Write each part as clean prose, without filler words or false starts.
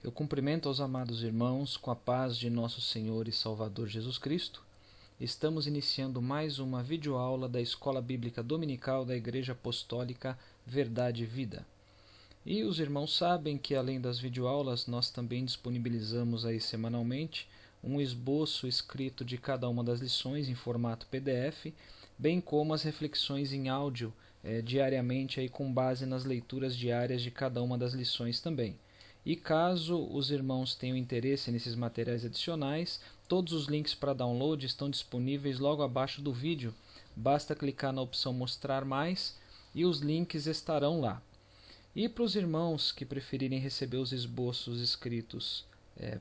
Eu cumprimento aos amados irmãos com a paz de nosso Senhor e Salvador Jesus Cristo. Estamos iniciando mais uma videoaula da Escola Bíblica Dominical da Igreja Apostólica Verdade e Vida. E os irmãos sabem que além das videoaulas, nós também disponibilizamos aí semanalmente um esboço escrito de cada uma das lições em formato PDF, bem como as reflexões em áudio diariamente aí com base nas leituras diárias de cada uma das lições também. E caso os irmãos tenham interesse nesses materiais adicionais, todos os links para download estão disponíveis logo abaixo do vídeo. Basta clicar na opção Mostrar Mais e os links estarão lá. E para os irmãos que preferirem receber os esboços escritos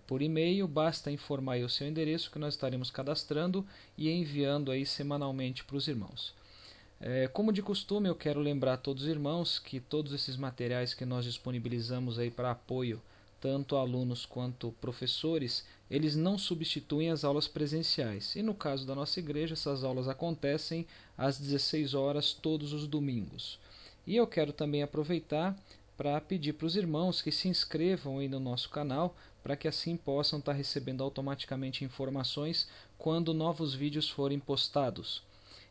por e-mail, basta informar aí o seu endereço que nós estaremos cadastrando e enviando aí semanalmente para os irmãos. Como de costume, eu quero lembrar a todos os irmãos que todos esses materiais que nós disponibilizamos aí para apoio, tanto a alunos quanto professores, eles não substituem as aulas presenciais. E no caso da nossa igreja, essas aulas acontecem às 16 horas todos os domingos. E eu quero também aproveitar para pedir para os irmãos que se inscrevam aí no nosso canal, para que assim possam estar recebendo automaticamente informações quando novos vídeos forem postados.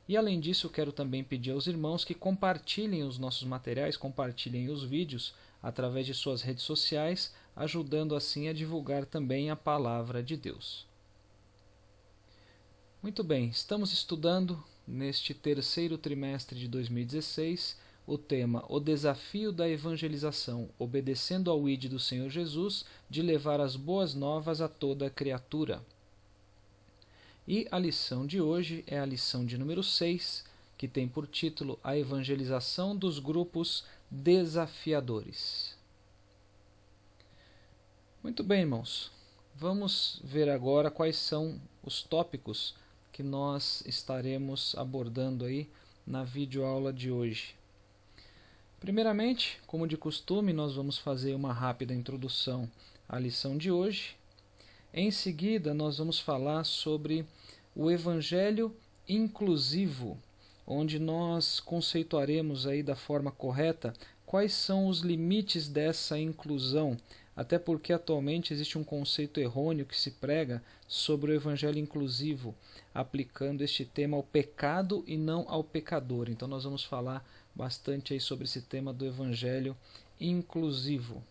E além disso, eu quero também pedir aos irmãos que compartilhem os nossos materiais, compartilhem os vídeos através de suas redes sociais, ajudando assim a divulgar também a palavra de Deus. Muito bem, estamos estudando neste terceiro trimestre de 2016 o tema O Desafio da Evangelização, obedecendo ao ID do Senhor Jesus, de levar as boas novas a toda a criatura. E a lição de hoje é a lição de número 6, que tem por título A Evangelização dos Grupos Desafiadores. Muito bem, irmãos. Vamos ver agora quais são os tópicos que nós estaremos abordando aí na videoaula de hoje. Primeiramente, como de costume, nós vamos fazer uma rápida introdução à lição de hoje. Em seguida, nós vamos falar sobre o Evangelho inclusivo, onde nós conceituaremos aí da forma correta quais são os limites dessa inclusão, até porque atualmente existe um conceito errôneo que se prega sobre o Evangelho inclusivo, aplicando este tema ao pecado e não ao pecador. Então nós vamos falar bastante aí sobre esse tema do Evangelho inclusivo.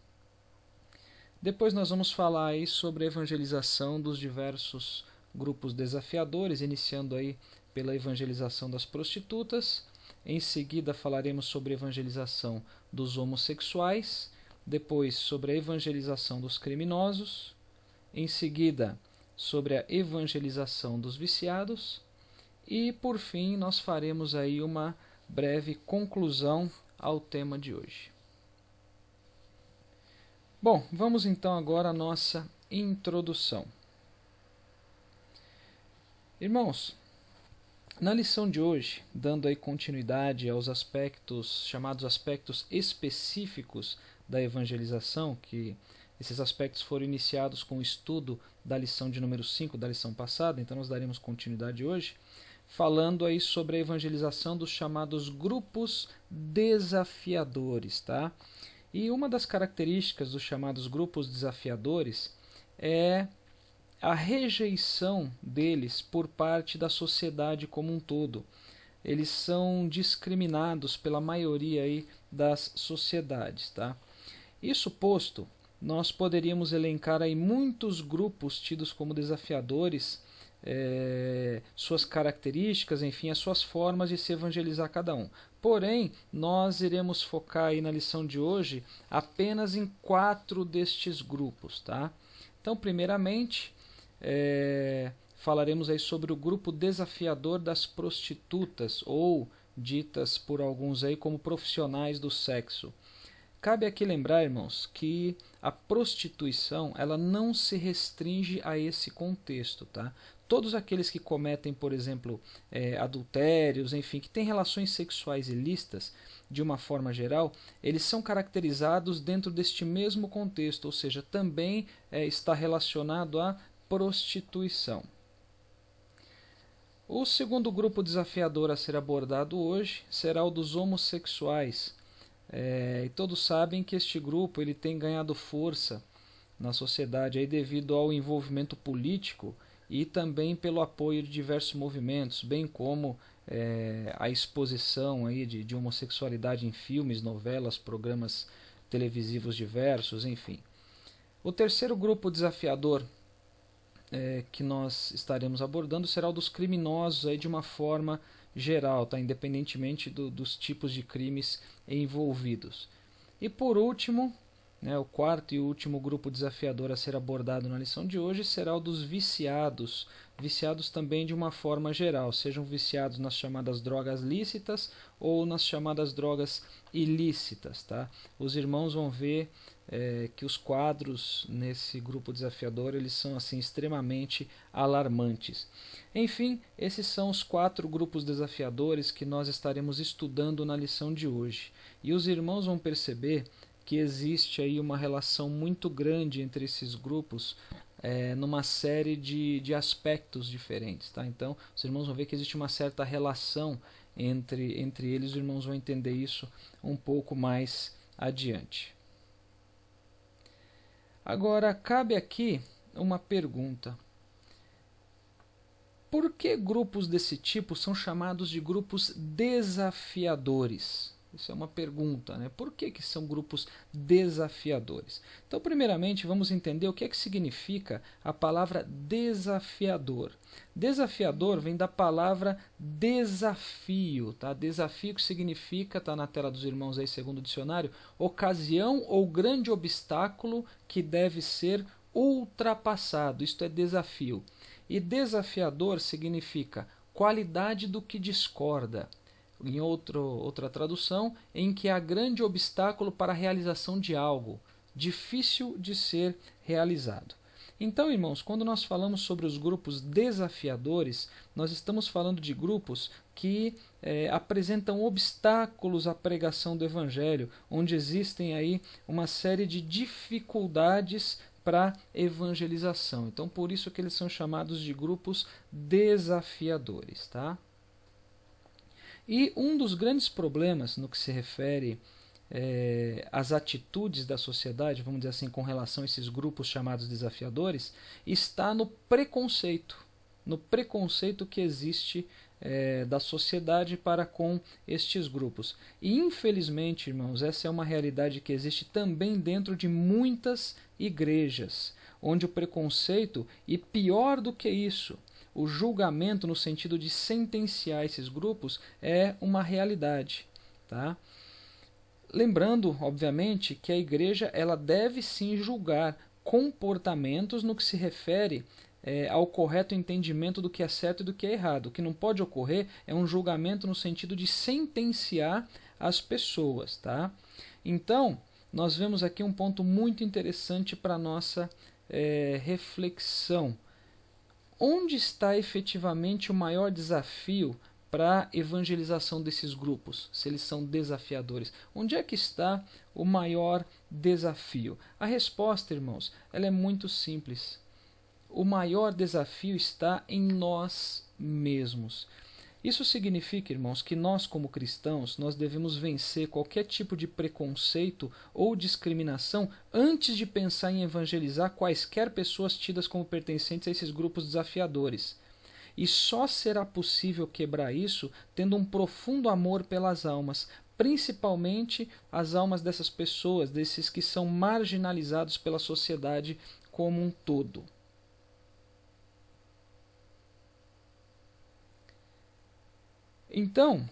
Depois nós vamos falar aí sobre a evangelização dos diversos grupos desafiadores, iniciando aí pela evangelização das prostitutas. Em seguida falaremos sobre a evangelização dos homossexuais, depois sobre a evangelização dos criminosos, em seguida sobre a evangelização dos viciados e por fim nós faremos aí uma breve conclusão ao tema de hoje. Bom, vamos então agora à nossa introdução. Irmãos, na lição de hoje, dando aí continuidade aos aspectos, chamados aspectos específicos da evangelização, que esses aspectos foram iniciados com o estudo da lição de número 5 da lição passada, então nós daremos continuidade hoje, falando aí sobre a evangelização dos chamados grupos desafiadores, tá? E uma das características dos chamados grupos desafiadores é a rejeição deles por parte da sociedade como um todo. Eles são discriminados pela maioria aí das sociedades, tá? Isso posto, nós poderíamos elencar aí muitos grupos tidos como desafiadores, suas características, enfim, as suas formas de se evangelizar cada um. Porém, nós iremos focar aí na lição de hoje apenas em 4 destes grupos, tá? Então, primeiramente, falaremos aí sobre o grupo desafiador das prostitutas, ou ditas por alguns aí como profissionais do sexo. Cabe aqui lembrar, irmãos, que a prostituição ela não se restringe a esse contexto, tá? Todos aqueles que cometem, por exemplo, adultérios, enfim, que têm relações sexuais ilícitas, de uma forma geral, eles são caracterizados dentro deste mesmo contexto, ou seja, também está relacionado à prostituição. O segundo grupo desafiador a ser abordado hoje será o dos homossexuais. E todos sabem que este grupo ele tem ganhado força na sociedade aí devido ao envolvimento político e também pelo apoio de diversos movimentos, bem como a exposição aí de homossexualidade em filmes, novelas, programas televisivos diversos, enfim. O terceiro grupo desafiador que nós estaremos abordando será o dos criminosos aí de uma forma geral, tá? Independentemente dos tipos de crimes envolvidos. E por último, o quarto e último grupo desafiador a ser abordado na lição de hoje será o dos viciados. Viciados também de uma forma geral, sejam viciados nas chamadas drogas lícitas ou nas chamadas drogas ilícitas. Tá? Os irmãos vão ver que os quadros nesse grupo desafiador eles são assim extremamente alarmantes. Enfim, esses são os 4 grupos desafiadores que nós estaremos estudando na lição de hoje. E os irmãos vão perceber que existe aí uma relação muito grande entre esses grupos numa série de aspectos diferentes. Tá? Então, os irmãos vão ver que existe uma certa relação entre eles, os irmãos vão entender isso um pouco mais adiante. Agora, cabe aqui uma pergunta. Por que grupos desse tipo são chamados de grupos desafiadores? Isso é uma pergunta, né? Por que são grupos desafiadores? Então, primeiramente, vamos entender o que significa a palavra desafiador. Desafiador vem da palavra desafio, tá? Desafio que significa, tá na tela dos irmãos aí segundo o dicionário, ocasião ou grande obstáculo que deve ser ultrapassado. Isto é desafio. E desafiador significa qualidade do que discorda. Em outra tradução, em que há grande obstáculo para a realização de algo, difícil de ser realizado. Então, irmãos, quando nós falamos sobre os grupos desafiadores, nós estamos falando de grupos que apresentam obstáculos à pregação do Evangelho, onde existem aí uma série de dificuldades para evangelização. Então, por isso que eles são chamados de grupos desafiadores, tá? E um dos grandes problemas no que se refere às atitudes da sociedade, vamos dizer assim, com relação a esses grupos chamados desafiadores, está no preconceito que existe da sociedade para com estes grupos. E infelizmente, irmãos, essa é uma realidade que existe também dentro de muitas igrejas, onde o preconceito, e pior do que isso, o julgamento no sentido de sentenciar esses grupos é uma realidade, tá? Lembrando, obviamente, que a igreja ela deve sim julgar comportamentos no que se refere ao correto entendimento do que é certo e do que é errado. O que não pode ocorrer é um julgamento no sentido de sentenciar as pessoas, tá? Então, nós vemos aqui um ponto muito interessante para a nossa reflexão. Onde está efetivamente o maior desafio para a evangelização desses grupos, se eles são desafiadores? Onde é que está o maior desafio? A resposta, irmãos, ela é muito simples. O maior desafio está em nós mesmos. Isso significa, irmãos, que nós como cristãos, nós devemos vencer qualquer tipo de preconceito ou discriminação antes de pensar em evangelizar quaisquer pessoas tidas como pertencentes a esses grupos desafiadores. E só será possível quebrar isso tendo um profundo amor pelas almas, principalmente as almas dessas pessoas, desses que são marginalizados pela sociedade como um todo. Então,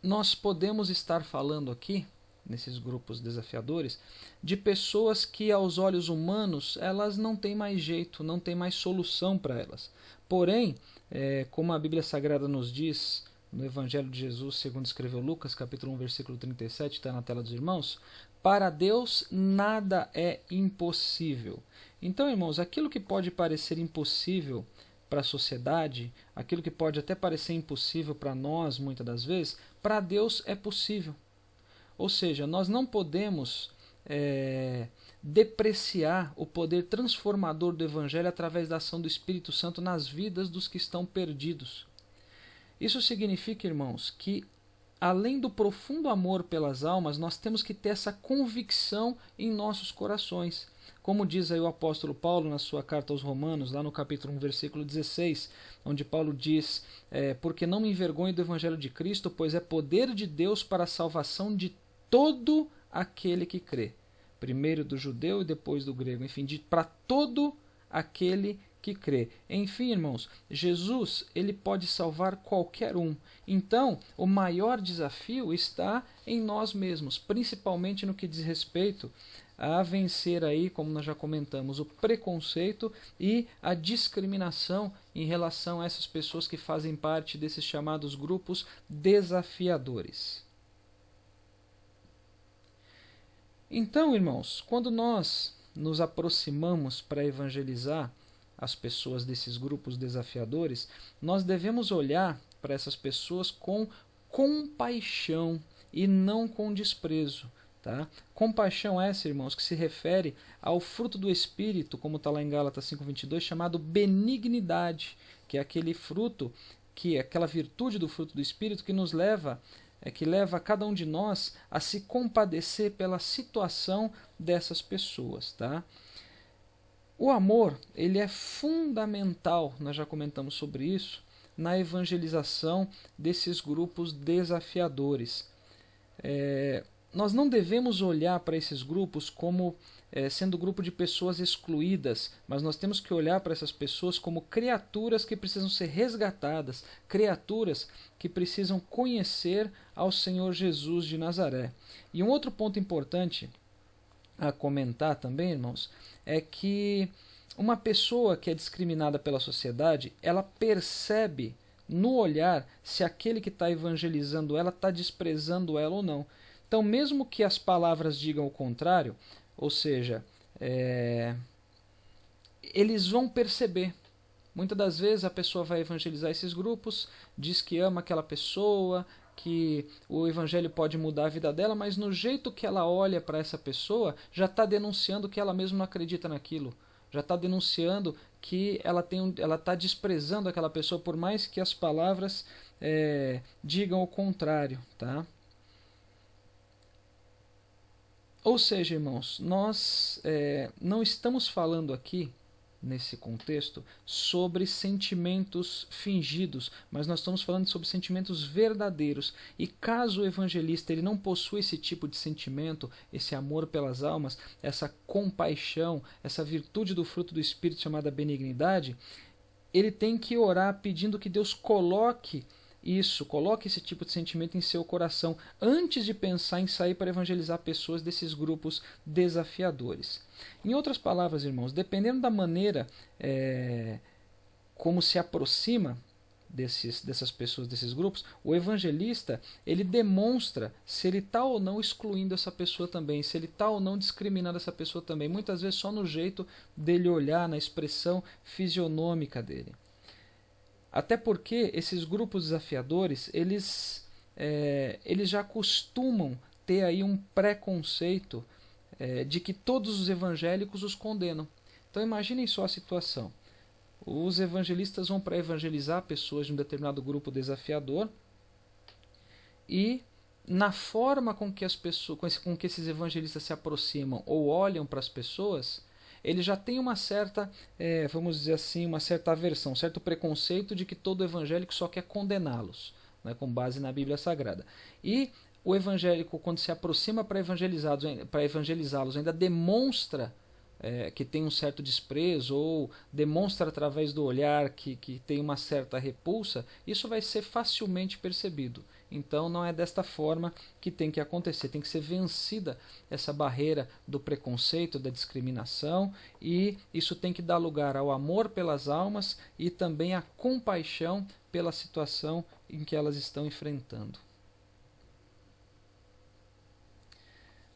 nós podemos estar falando aqui, nesses grupos desafiadores, de pessoas que aos olhos humanos elas não têm mais jeito, não tem mais solução para elas. Porém, como a Bíblia Sagrada nos diz no Evangelho de Jesus, segundo escreveu Lucas, capítulo 1, versículo 37, está na tela dos irmãos, para Deus nada é impossível. Então, irmãos, aquilo que pode parecer impossível para a sociedade, aquilo que pode até parecer impossível para nós, muitas das vezes, para Deus é possível. Ou seja, nós não podemos depreciar o poder transformador do Evangelho através da ação do Espírito Santo nas vidas dos que estão perdidos. Isso significa, irmãos, que além do profundo amor pelas almas, nós temos que ter essa convicção em nossos corações. Como diz aí o apóstolo Paulo na sua carta aos Romanos, lá no capítulo 1, versículo 16, onde Paulo diz, porque não me envergonho do evangelho de Cristo, pois é poder de Deus para a salvação de todo aquele que crê. Primeiro do judeu e depois do grego, enfim, para todo aquele que crê. Enfim, irmãos, Jesus, ele pode salvar qualquer um. Então, o maior desafio está em nós mesmos, principalmente no que diz respeito a vencer aí, como nós já comentamos, o preconceito e a discriminação em relação a essas pessoas que fazem parte desses chamados grupos desafiadores. Então, irmãos, quando nós nos aproximamos para evangelizar as pessoas desses grupos desafiadores, nós devemos olhar para essas pessoas com compaixão e não com desprezo. Tá? Compaixão essa, irmãos, que se refere ao fruto do Espírito, como está lá em Gálatas 5:22, chamado benignidade, que é aquele fruto, que é aquela virtude do fruto do Espírito que nos leva, que leva cada um de nós a se compadecer pela situação dessas pessoas. Tá? O amor, ele é fundamental, nós já comentamos sobre isso, na evangelização desses grupos desafiadores. Nós não devemos olhar para esses grupos como sendo grupo de pessoas excluídas, mas nós temos que olhar para essas pessoas como criaturas que precisam ser resgatadas, criaturas que precisam conhecer ao Senhor Jesus de Nazaré. E um outro ponto importante a comentar também, irmãos, é que uma pessoa que é discriminada pela sociedade, ela percebe no olhar se aquele que está evangelizando ela está desprezando ela ou não. Então, mesmo que as palavras digam o contrário, ou seja, eles vão perceber. Muitas das vezes a pessoa vai evangelizar esses grupos, diz que ama aquela pessoa, que o evangelho pode mudar a vida dela, mas no jeito que ela olha para essa pessoa, já está denunciando que ela mesma não acredita naquilo. Já está denunciando que ela está desprezando aquela pessoa, por mais que as palavras digam o contrário. Tá? Ou seja, irmãos, nós não estamos falando aqui, nesse contexto, sobre sentimentos fingidos, mas nós estamos falando sobre sentimentos verdadeiros. E caso o evangelista ele não possua esse tipo de sentimento, esse amor pelas almas, essa compaixão, essa virtude do fruto do Espírito chamada benignidade, ele tem que orar pedindo que Deus coloque esse tipo de sentimento em seu coração, antes de pensar em sair para evangelizar pessoas desses grupos desafiadores. Em outras palavras, irmãos, dependendo da maneira como se aproxima dessas pessoas, desses grupos, o evangelista ele demonstra se ele está ou não excluindo essa pessoa também, se ele está ou não discriminando essa pessoa também, muitas vezes só no jeito dele olhar, na expressão fisionômica dele. Até porque esses grupos desafiadores, eles já costumam ter aí um preconceito de que todos os evangélicos os condenam. Então imaginem só a situação. Os evangelistas vão para evangelizar pessoas de um determinado grupo desafiador e na forma com que esses evangelistas se aproximam ou olham para as pessoas, ele já tem uma certa, vamos dizer assim, uma certa aversão, um certo preconceito de que todo evangélico só quer condená-los, né, com base na Bíblia Sagrada. E o evangélico, quando se aproxima para evangelizá-los, ainda demonstra que tem um certo desprezo ou demonstra através do olhar que tem uma certa repulsa, isso vai ser facilmente percebido. Então não é desta forma que tem que acontecer, tem que ser vencida essa barreira do preconceito, da discriminação, e isso tem que dar lugar ao amor pelas almas e também à compaixão pela situação em que elas estão enfrentando.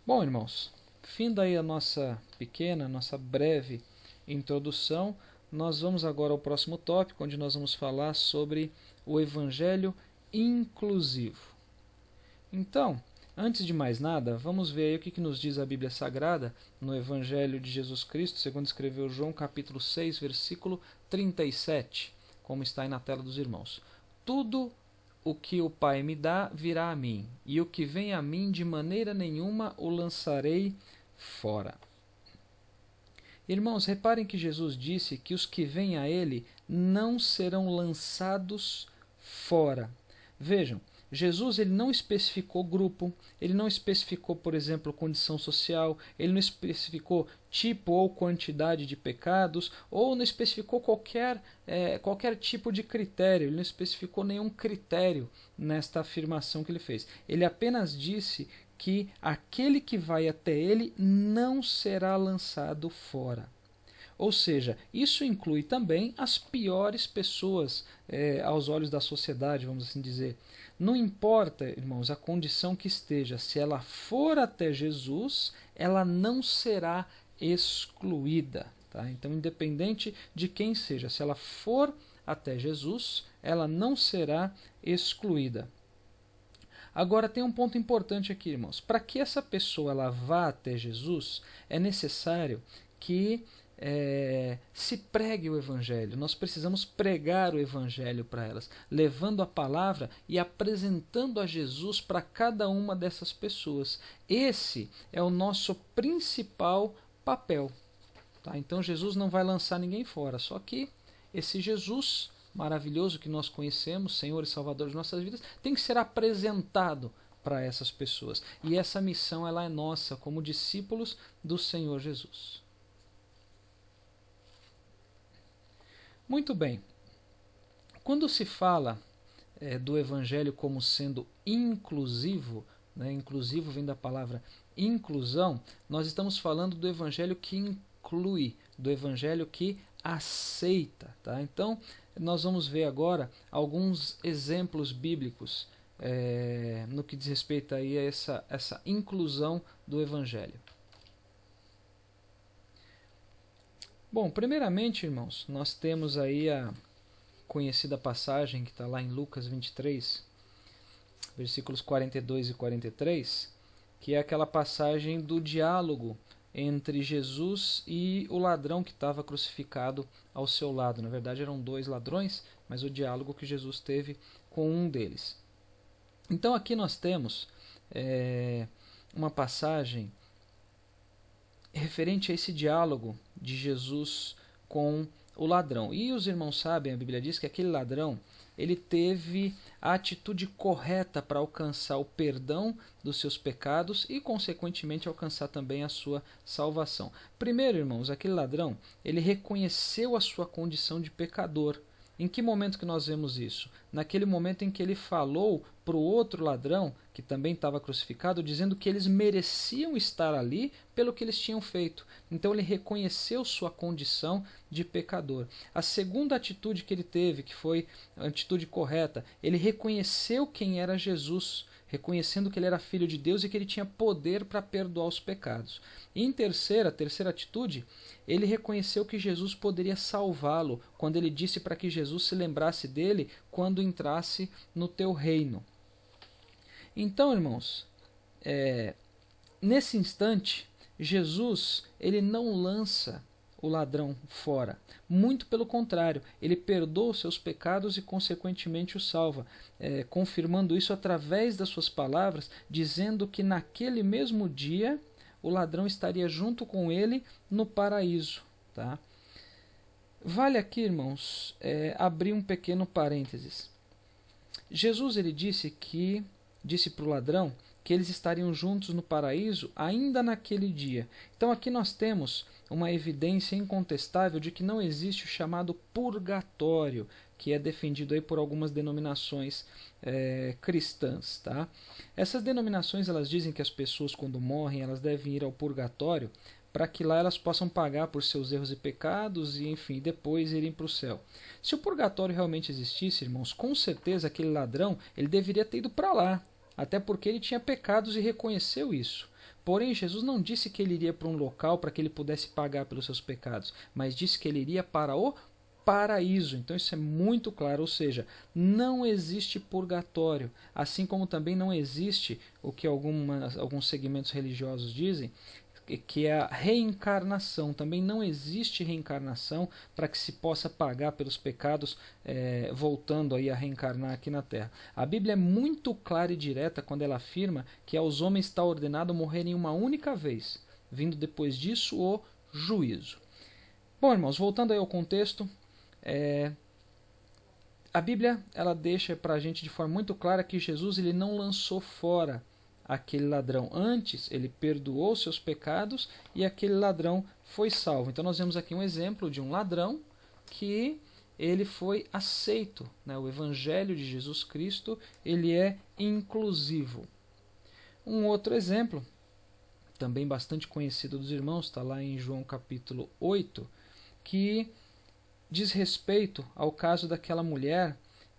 Bom, irmãos, fim daí a nossa breve introdução. Nós vamos agora ao próximo tópico, onde nós vamos falar sobre o Evangelho inclusivo. Então, antes de mais nada, vamos ver aí o que nos diz a Bíblia Sagrada no Evangelho de Jesus Cristo, segundo escreveu João, capítulo 6, versículo 37, como está aí na tela dos irmãos. Tudo o que o Pai me dá virá a mim, e o que vem a mim de maneira nenhuma o lançarei fora. Irmãos, reparem que Jesus disse que os que vêm a Ele não serão lançados fora. Vejam, Jesus ele não especificou grupo, ele não especificou, por exemplo, condição social, ele não especificou tipo ou quantidade de pecados, ou não especificou qualquer tipo de critério, ele não especificou nenhum critério nesta afirmação que ele fez. Ele apenas disse que aquele que vai até ele não será lançado fora. Ou seja, isso inclui também as piores pessoas aos olhos da sociedade, vamos assim dizer. Não importa, irmãos, a condição que esteja, se ela for até Jesus, ela não será excluída. Tá? Então, independente de quem seja, se ela for até Jesus, ela não será excluída. Agora tem um ponto importante aqui, irmãos. Para que essa pessoa ela vá até Jesus, é necessário que se pregue o Evangelho. Nós precisamos pregar o Evangelho para elas, levando a palavra e apresentando a Jesus para cada uma dessas pessoas. Esse é o nosso principal papel. Tá? Então Jesus não vai lançar ninguém fora, só que esse Jesus maravilhoso que nós conhecemos, Senhor e Salvador de nossas vidas, tem que ser apresentado para essas pessoas. E essa missão ela é nossa como discípulos do Senhor Jesus. Muito bem. Quando se fala do Evangelho como sendo inclusivo, né, inclusivo vem da palavra inclusão, nós estamos falando do Evangelho que inclui, do Evangelho que aceita. Tá? Então, nós vamos ver agora alguns exemplos bíblicos no que diz respeito aí a essa inclusão do Evangelho. Bom, primeiramente, irmãos, nós temos aí a conhecida passagem que está lá em Lucas 23, versículos 42 e 43, que é aquela passagem do diálogo entre Jesus e o ladrão que estava crucificado ao seu lado. Na verdade, eram dois ladrões, mas o diálogo que Jesus teve com um deles. Então, aqui nós temos uma passagem referente a esse diálogo de Jesus com o ladrão. E os irmãos sabem, a Bíblia diz que aquele ladrão ele teve a atitude correta para alcançar o perdão dos seus pecados e, consequentemente, alcançar também a sua salvação. Primeiro, irmãos, aquele ladrão ele reconheceu a sua condição de pecador. Em que momento que nós vemos isso? Naquele momento em que ele falou para o outro ladrão, que também estava crucificado, dizendo que eles mereciam estar ali pelo que eles tinham feito. Então ele reconheceu sua condição de pecador. A segunda atitude que ele teve, que foi a atitude correta, ele reconheceu quem era Jesus, reconhecendo que ele era filho de Deus e que ele tinha poder para perdoar os pecados. E em terceira atitude, ele reconheceu que Jesus poderia salvá-lo, quando ele disse para que Jesus se lembrasse dele quando entrasse no teu reino. Então, irmãos, nesse instante, Jesus ele não lança o ladrão fora. Muito pelo contrário, ele perdoa os seus pecados e, consequentemente, o salva, confirmando isso através das suas palavras, dizendo que naquele mesmo dia o ladrão estaria junto com ele no paraíso. Tá? Vale aqui, irmãos, abrir um pequeno parênteses. Jesus ele disse para o ladrão que eles estariam juntos no paraíso ainda naquele dia. Então aqui nós temos uma evidência incontestável de que não existe o chamado purgatório, que é defendido aí por algumas denominações cristãs. Tá? Essas denominações elas dizem que as pessoas quando morrem elas devem ir ao purgatório para que lá elas possam pagar por seus erros e pecados e, enfim, depois irem para o céu. Se o purgatório realmente existisse, irmãos, com certeza aquele ladrão ele deveria ter ido para lá, até porque ele tinha pecados e reconheceu isso. Porém, Jesus não disse que ele iria para um local para que ele pudesse pagar pelos seus pecados, mas disse que ele iria para o paraíso. Então isso é muito claro, ou seja, não existe purgatório, assim como também não existe o que alguns segmentos religiosos dizem, que é a reencarnação. Também não existe reencarnação para que se possa pagar pelos pecados, voltando aí a reencarnar aqui na Terra. A Bíblia é muito clara e direta quando ela afirma que aos homens está ordenado morrerem uma única vez, vindo depois disso o juízo. Bom, irmãos, voltando aí ao contexto, a Bíblia ela deixa para a gente de forma muito clara que Jesus ele não lançou fora aquele ladrão. Antes, ele perdoou seus pecados e aquele ladrão foi salvo. Então nós vemos aqui um exemplo de um ladrão que ele foi aceito, né? O Evangelho de Jesus Cristo ele é inclusivo. Um outro exemplo, também bastante conhecido dos irmãos, está lá em João capítulo 8, que diz respeito ao caso daquela mulher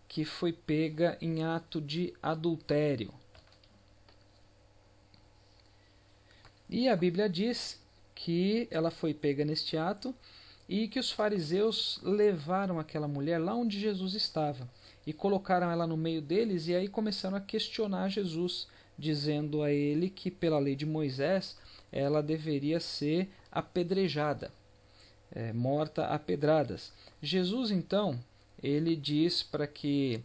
que foi pega em ato de adultério. E a Bíblia diz que ela foi pega neste ato e que os fariseus levaram aquela mulher lá onde Jesus estava e colocaram ela no meio deles e aí começaram a questionar Jesus, dizendo a ele que pela lei de Moisés ela deveria ser apedrejada, morta a pedradas. Jesus então, ele diz para que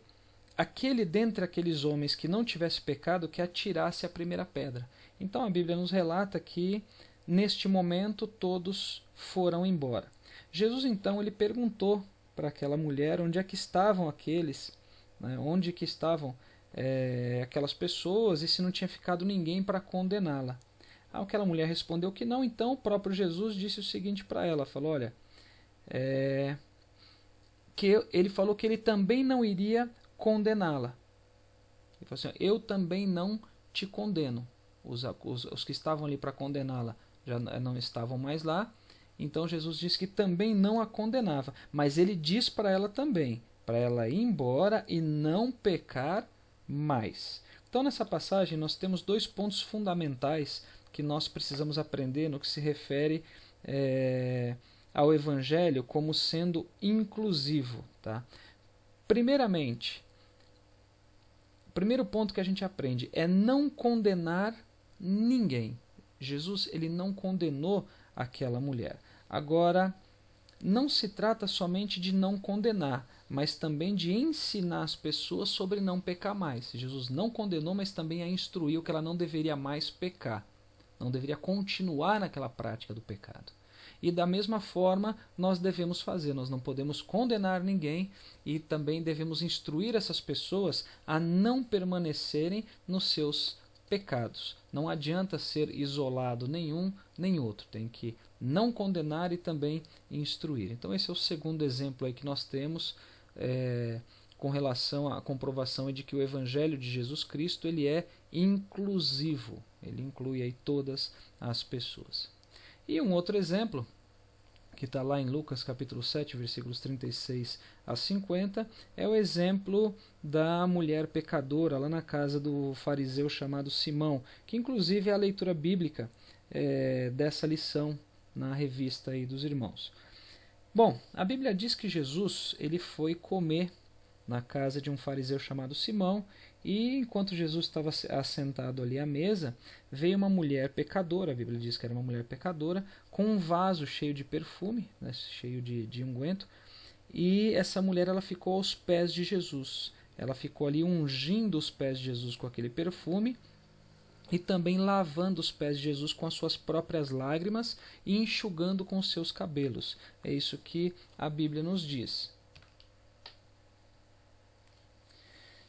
aquele dentre aqueles homens que não tivesse pecado que atirasse a primeira pedra. Então a Bíblia nos relata que neste momento todos foram embora. Jesus então ele perguntou para aquela mulher onde é que estavam aqueles, né, onde que estavam aquelas pessoas e se não tinha ficado ninguém para condená-la. Aquela mulher respondeu que não, então o próprio Jesus disse o seguinte para ela, falou, olha, que ele falou que ele também não iria condená-la. Ele falou assim, eu também não te condeno. Os que estavam ali para condená-la já não estavam mais lá, então Jesus disse que também não a condenava, mas ele diz para ela também, para ela ir embora e não pecar mais. Então nessa passagem nós temos dois pontos fundamentais que nós precisamos aprender no que se refere ao Evangelho como sendo inclusivo. Tá? Primeiramente, o primeiro ponto que a gente aprende é não condenar ninguém. Jesus ele não condenou aquela mulher. Agora, não se trata somente de não condenar, mas também de ensinar as pessoas sobre não pecar mais. Jesus não condenou, mas também a instruiu que ela não deveria mais pecar, não deveria continuar naquela prática do pecado. E da mesma forma nós devemos fazer, nós não podemos condenar ninguém e também devemos instruir essas pessoas a não permanecerem nos seus pecados. Não adianta ser isolado nenhum nem outro, tem que não condenar e também instruir. Então esse é o segundo exemplo aí que nós temos com relação à comprovação de que o Evangelho de Jesus Cristo ele é inclusivo, ele inclui aí todas as pessoas. E um outro exemplo, que está lá em Lucas capítulo 7, versículos 36 a 50, é o exemplo da mulher pecadora lá na casa do fariseu chamado Simão, que inclusive é a leitura bíblica dessa lição na revista aí dos irmãos. Bom, a Bíblia diz que Jesus ele foi comer na casa de um fariseu chamado Simão, e enquanto Jesus estava assentado ali à mesa, veio uma mulher pecadora, a Bíblia diz que era uma mulher pecadora, com um vaso cheio de perfume, né, cheio de unguento, e essa mulher ela ficou aos pés de Jesus. Ela ficou ali ungindo os pés de Jesus com aquele perfume, e também lavando os pés de Jesus com as suas próprias lágrimas e enxugando com os seus cabelos. É isso que a Bíblia nos diz.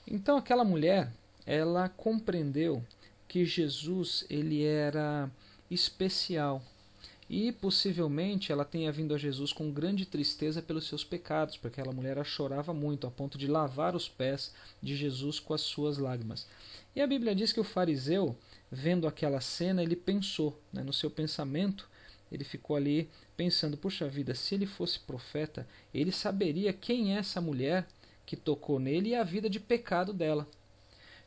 Então aquela mulher, ela compreendeu que Jesus ele era especial e possivelmente ela tenha vindo a Jesus com grande tristeza pelos seus pecados, porque aquela mulher ela chorava muito a ponto de lavar os pés de Jesus com as suas lágrimas. E a Bíblia diz que o fariseu, vendo aquela cena, ele pensou, né, no seu pensamento, ele ficou ali pensando, puxa vida, se ele fosse profeta, ele saberia quem é essa mulher que tocou nele e a vida de pecado dela.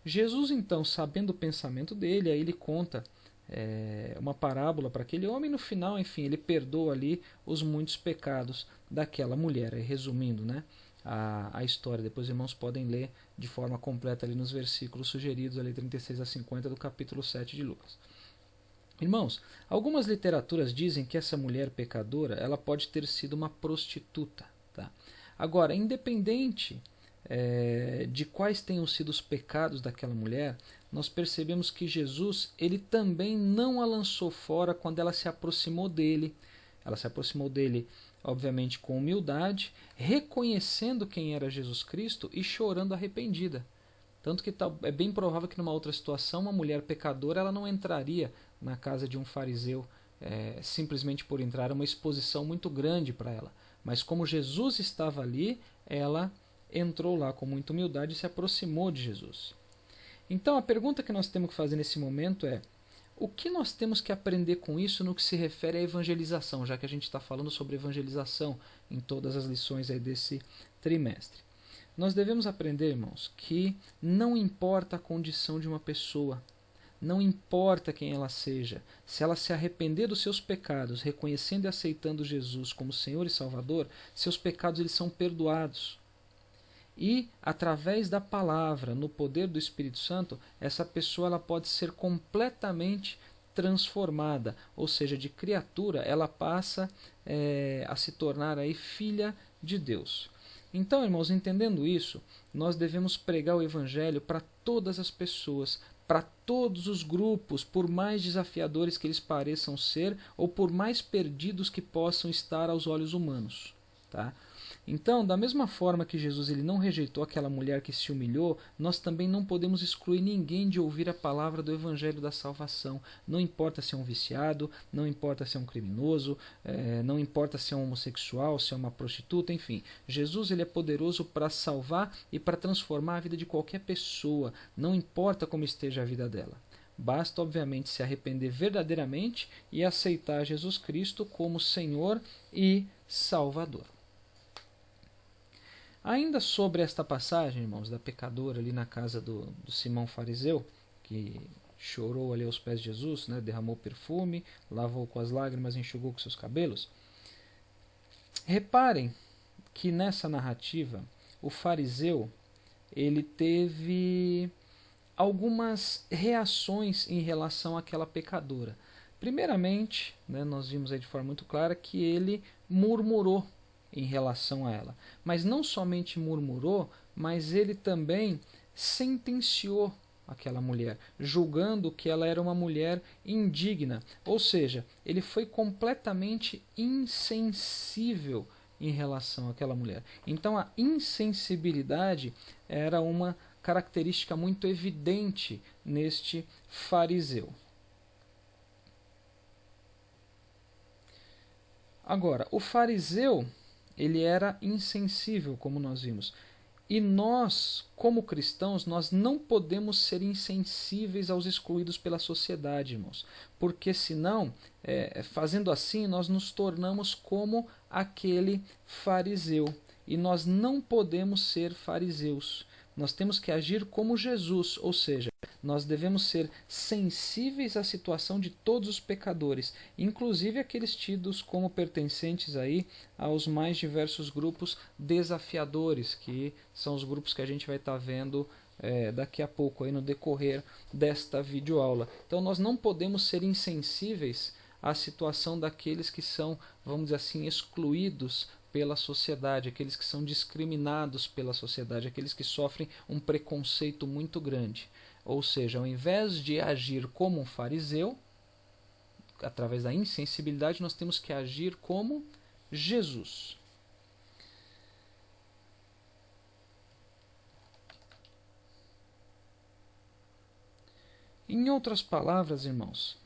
Jesus então, sabendo o pensamento dele, aí ele conta uma parábola para aquele homem e no final, enfim, ele perdoa ali os muitos pecados daquela mulher. Aí, resumindo, né, a história, depois os irmãos podem ler de forma completa ali nos versículos sugeridos, ali 36 a 50 do capítulo 7 de Lucas. Irmãos, algumas literaturas dizem que essa mulher pecadora ela pode ter sido uma prostituta. Tá? Agora, independente de quais tenham sido os pecados daquela mulher, nós percebemos que Jesus ele também não a lançou fora quando ela se aproximou dele. Ela se aproximou dele, obviamente, com humildade, reconhecendo quem era Jesus Cristo e chorando arrependida. Tanto que é bem provável que numa outra situação uma mulher pecadora ela não entraria na casa de um fariseu simplesmente por entrar, uma exposição muito grande para ela. Mas como Jesus estava ali, ela entrou lá com muita humildade e se aproximou de Jesus. Então a pergunta que nós temos que fazer nesse momento é: o que nós temos que aprender com isso no que se refere à evangelização, já que a gente está falando sobre evangelização em todas as lições aí desse trimestre? Nós devemos aprender, irmãos, que não importa a condição de uma pessoa, não importa quem ela seja, se ela se arrepender dos seus pecados, reconhecendo e aceitando Jesus como Senhor e Salvador, seus pecados eles são perdoados. E, através da palavra, no poder do Espírito Santo, essa pessoa ela pode ser completamente transformada, ou seja, de criatura, ela passa a se tornar aí filha de Deus. Então, irmãos, entendendo isso, nós devemos pregar o Evangelho para todas as pessoas, para todos os grupos, por mais desafiadores que eles pareçam ser ou por mais perdidos que possam estar aos olhos humanos. Tá? Então, da mesma forma que Jesus ele não rejeitou aquela mulher que se humilhou, nós também não podemos excluir ninguém de ouvir a palavra do Evangelho da salvação. Não importa se é um viciado, não importa se é um criminoso, não importa se é um homossexual, se é uma prostituta, enfim. Jesus ele é poderoso para salvar e para transformar a vida de qualquer pessoa, não importa como esteja a vida dela. Basta, obviamente, se arrepender verdadeiramente e aceitar Jesus Cristo como Senhor e Salvador. Ainda sobre esta passagem, irmãos, da pecadora ali na casa do Simão fariseu, que chorou ali aos pés de Jesus, né, derramou perfume, lavou com as lágrimas, enxugou com seus cabelos. Reparem que nessa narrativa, o fariseu ele teve algumas reações em relação àquela pecadora. Primeiramente, né, nós vimos aí de forma muito clara que ele murmurou em relação a ela. Mas não somente murmurou, mas ele também sentenciou aquela mulher, julgando que ela era uma mulher indigna. Ou seja, ele foi completamente insensível em relação àquela mulher. Então a insensibilidade era uma característica muito evidente neste fariseu. Agora, o fariseu ele era insensível, como nós vimos. E nós, como cristãos, nós não podemos ser insensíveis aos excluídos pela sociedade, irmãos. Porque senão, fazendo assim, nós nos tornamos como aquele fariseu. E nós não podemos ser fariseus. Nós temos que agir como Jesus, ou seja, nós devemos ser sensíveis à situação de todos os pecadores, inclusive aqueles tidos como pertencentes aí aos mais diversos grupos desafiadores, que são os grupos que a gente vai estar vendo daqui a pouco aí no decorrer desta videoaula. Então nós não podemos ser insensíveis à situação daqueles que são, vamos dizer assim, excluídos pela sociedade, aqueles que são discriminados pela sociedade, aqueles que sofrem um preconceito muito grande. Ou seja, ao invés de agir como um fariseu, através da insensibilidade, nós temos que agir como Jesus. Em outras palavras, irmãos,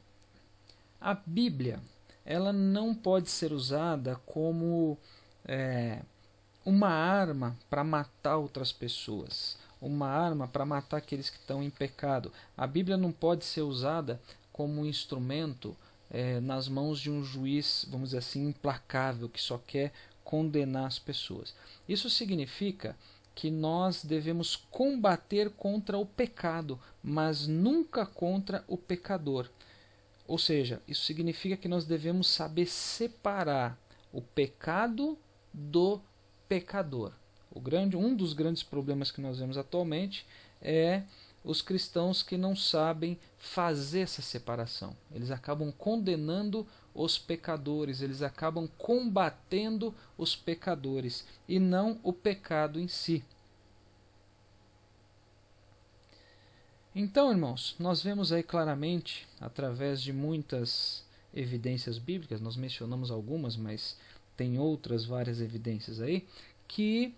a Bíblia ela não pode ser usada como uma arma para matar outras pessoas, uma arma para matar aqueles que estão em pecado. A Bíblia não pode ser usada como um instrumento nas mãos de um juiz, vamos dizer assim, implacável, que só quer condenar as pessoas. Isso significa que nós devemos combater contra o pecado, mas nunca contra o pecador. Ou seja, isso significa que nós devemos saber separar o pecado do pecador. Um dos grandes problemas que nós vemos atualmente é os cristãos que não sabem fazer essa separação. Eles acabam condenando os pecadores, eles acabam combatendo os pecadores e não o pecado em si. Então, irmãos, nós vemos aí claramente, através de muitas evidências bíblicas, nós mencionamos algumas, mas tem outras várias evidências aí, que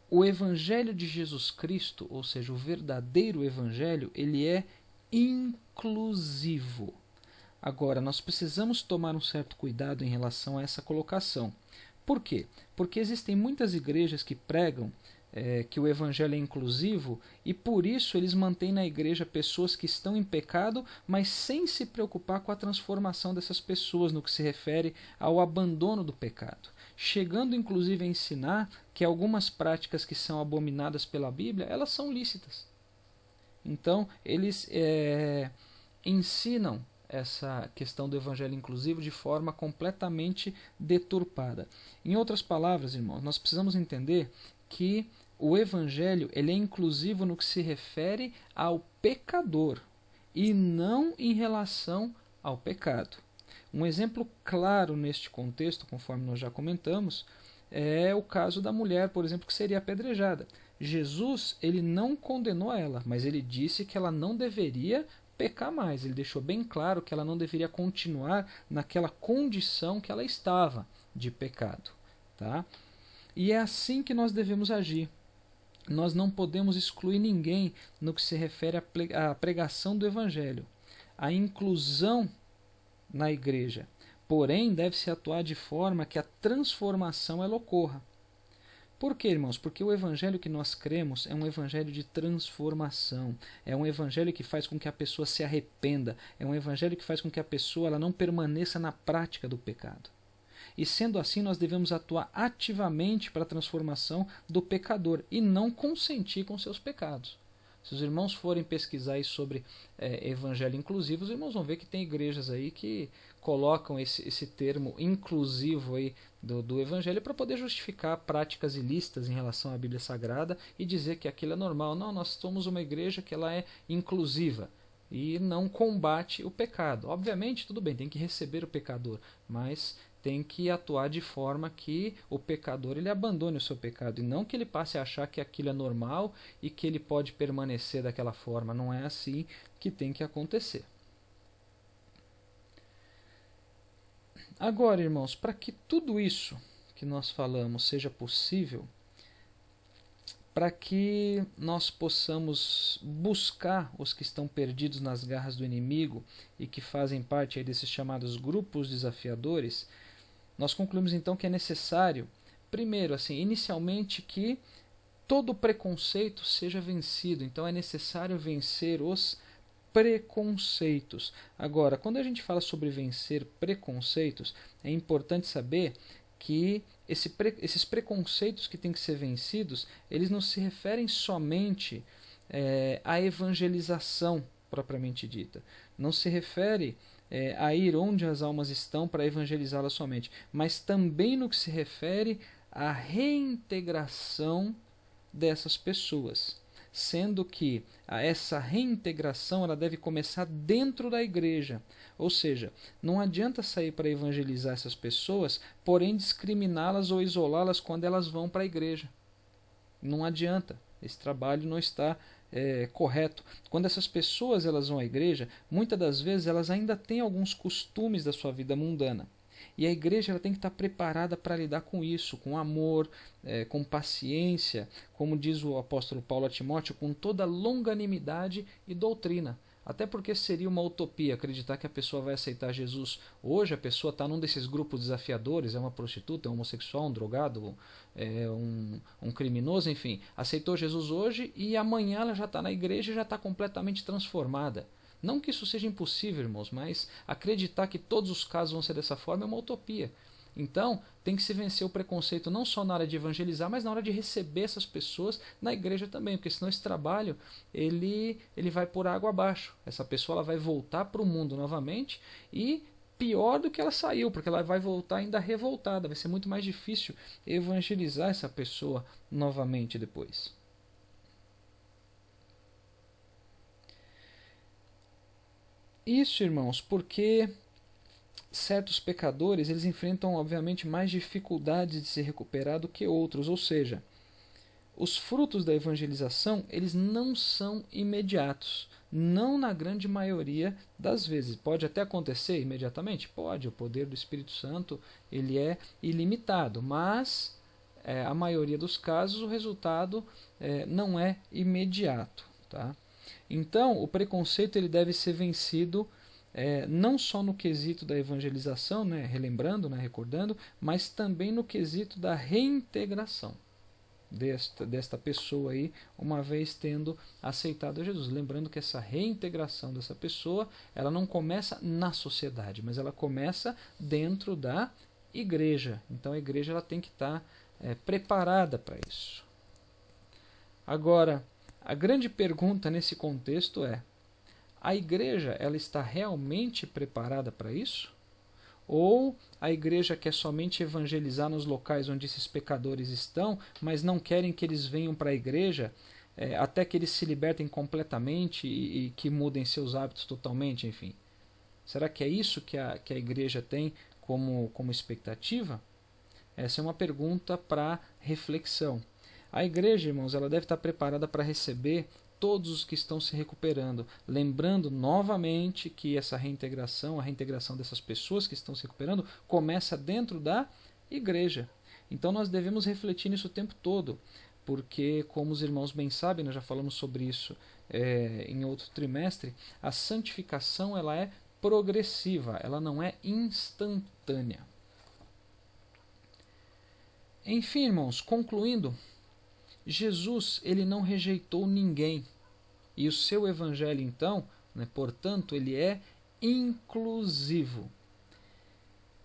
o Evangelho de Jesus Cristo, ou seja, o verdadeiro Evangelho, ele é inclusivo. Agora, nós precisamos tomar um certo cuidado em relação a essa colocação. Por quê? Porque existem muitas igrejas que pregam que o Evangelho é inclusivo e por isso eles mantêm na igreja pessoas que estão em pecado, mas sem se preocupar com a transformação dessas pessoas no que se refere ao abandono do pecado. Chegando inclusive a ensinar que algumas práticas que são abominadas pela Bíblia, elas são lícitas. Então, eles ensinam essa questão do evangelho inclusivo de forma completamente deturpada. Em outras palavras, irmãos, nós precisamos entender que o evangelho ele é inclusivo no que se refere ao pecador e não em relação ao pecado. Um exemplo claro neste contexto, conforme nós já comentamos, é o caso da mulher, por exemplo, que seria apedrejada. Jesus ele não condenou ela, mas ele disse que ela não deveria pecar mais. Ele deixou bem claro que ela não deveria continuar naquela condição que ela estava de pecado. Tá? E é assim que nós devemos agir. Nós não podemos excluir ninguém no que se refere à pregação do Evangelho. A inclusão na igreja. Porém, deve-se atuar de forma que a transformação ela ocorra. Por quê, irmãos? Porque o evangelho que nós cremos é um evangelho de transformação. É um evangelho que faz com que a pessoa se arrependa. É um evangelho que faz com que a pessoa ela não permaneça na prática do pecado. E sendo assim, nós devemos atuar ativamente para a transformação do pecador e não consentir com seus pecados. Se os irmãos forem pesquisar aí sobre evangelho inclusivo, os irmãos vão ver que tem igrejas aí que colocam esse termo inclusivo aí do evangelho para poder justificar práticas ilícitas em relação à Bíblia Sagrada e dizer que aquilo é normal. Não, nós somos uma igreja que ela é inclusiva e não combate o pecado. Obviamente, tudo bem, tem que receber o pecador, mas tem que atuar de forma que o pecador ele abandone o seu pecado e não que ele passe a achar que aquilo é normal e que ele pode permanecer daquela forma. Não é assim que tem que acontecer. Agora, irmãos, para que tudo isso que nós falamos seja possível, para que nós possamos buscar os que estão perdidos nas garras do inimigo e que fazem parte aí desses chamados grupos desafiadores, nós concluímos então que é necessário, primeiro, assim, inicialmente, que todo preconceito seja vencido. Então é necessário vencer os preconceitos. Agora, quando a gente fala sobre vencer preconceitos, é importante saber que esses preconceitos que têm que ser vencidos, eles não se referem somente à evangelização propriamente dita. Não se refere a ir onde as almas estão para evangelizá-las somente, mas também no que se refere à reintegração dessas pessoas, sendo que essa reintegração ela deve começar dentro da igreja, ou seja, não adianta sair para evangelizar essas pessoas, porém discriminá-las ou isolá-las quando elas vão para a igreja. Não adianta, esse trabalho não está correto. Quando essas pessoas elas vão à igreja, muitas das vezes elas ainda têm alguns costumes da sua vida mundana. E a igreja ela tem que estar preparada para lidar com isso, com amor, com paciência, como diz o apóstolo Paulo a Timóteo, com toda longanimidade e doutrina. Até porque seria uma utopia acreditar que a pessoa vai aceitar Jesus. Hoje a pessoa está num desses grupos desafiadores, é uma prostituta, é um homossexual, um drogado, um criminoso, enfim. Aceitou Jesus hoje e amanhã ela já está na igreja e já está completamente transformada. Não que isso seja impossível, irmãos, mas acreditar que todos os casos vão ser dessa forma é uma utopia. Então, tem que se vencer o preconceito não só na hora de evangelizar, mas na hora de receber essas pessoas na igreja também, porque senão esse trabalho ele vai por água abaixo. Essa pessoa ela vai voltar para o mundo novamente e pior do que ela saiu, porque ela vai voltar ainda revoltada. Vai ser muito mais difícil evangelizar essa pessoa novamente depois. Isso, irmãos, porque certos pecadores eles enfrentam, obviamente, mais dificuldades de se recuperar do que outros, ou seja, os frutos da evangelização eles não são imediatos, não na grande maioria das vezes. Pode até acontecer imediatamente? Pode, o poder do Espírito Santo ele é ilimitado, mas a maioria dos casos o resultado não é imediato. Tá? Então, o preconceito ele deve ser vencido não só no quesito da evangelização, né, relembrando, né, recordando, mas também no quesito da reintegração desta pessoa aí, uma vez tendo aceitado a Jesus. Lembrando que essa reintegração dessa pessoa, ela não começa na sociedade, mas ela começa dentro da igreja. Então a igreja ela tem que estar preparada para isso. Agora, a grande pergunta nesse contexto é: a igreja ela está realmente preparada para isso? Ou a igreja quer somente evangelizar nos locais onde esses pecadores estão, mas não querem que eles venham para a igreja até que eles se libertem completamente e que mudem seus hábitos totalmente, enfim? Será que é isso que a igreja tem como expectativa? Essa é uma pergunta para reflexão. A igreja, irmãos, ela deve estar preparada para receber todos os que estão se recuperando, lembrando novamente que essa reintegração, a reintegração dessas pessoas que estão se recuperando, começa dentro da igreja. Então nós devemos refletir nisso o tempo todo, porque, como os irmãos bem sabem, nós já falamos sobre isso em outro trimestre, a santificação ela é progressiva, ela não é instantânea. Enfim, irmãos, concluindo, Jesus ele não rejeitou ninguém. E o seu evangelho, então, né, portanto, ele é inclusivo.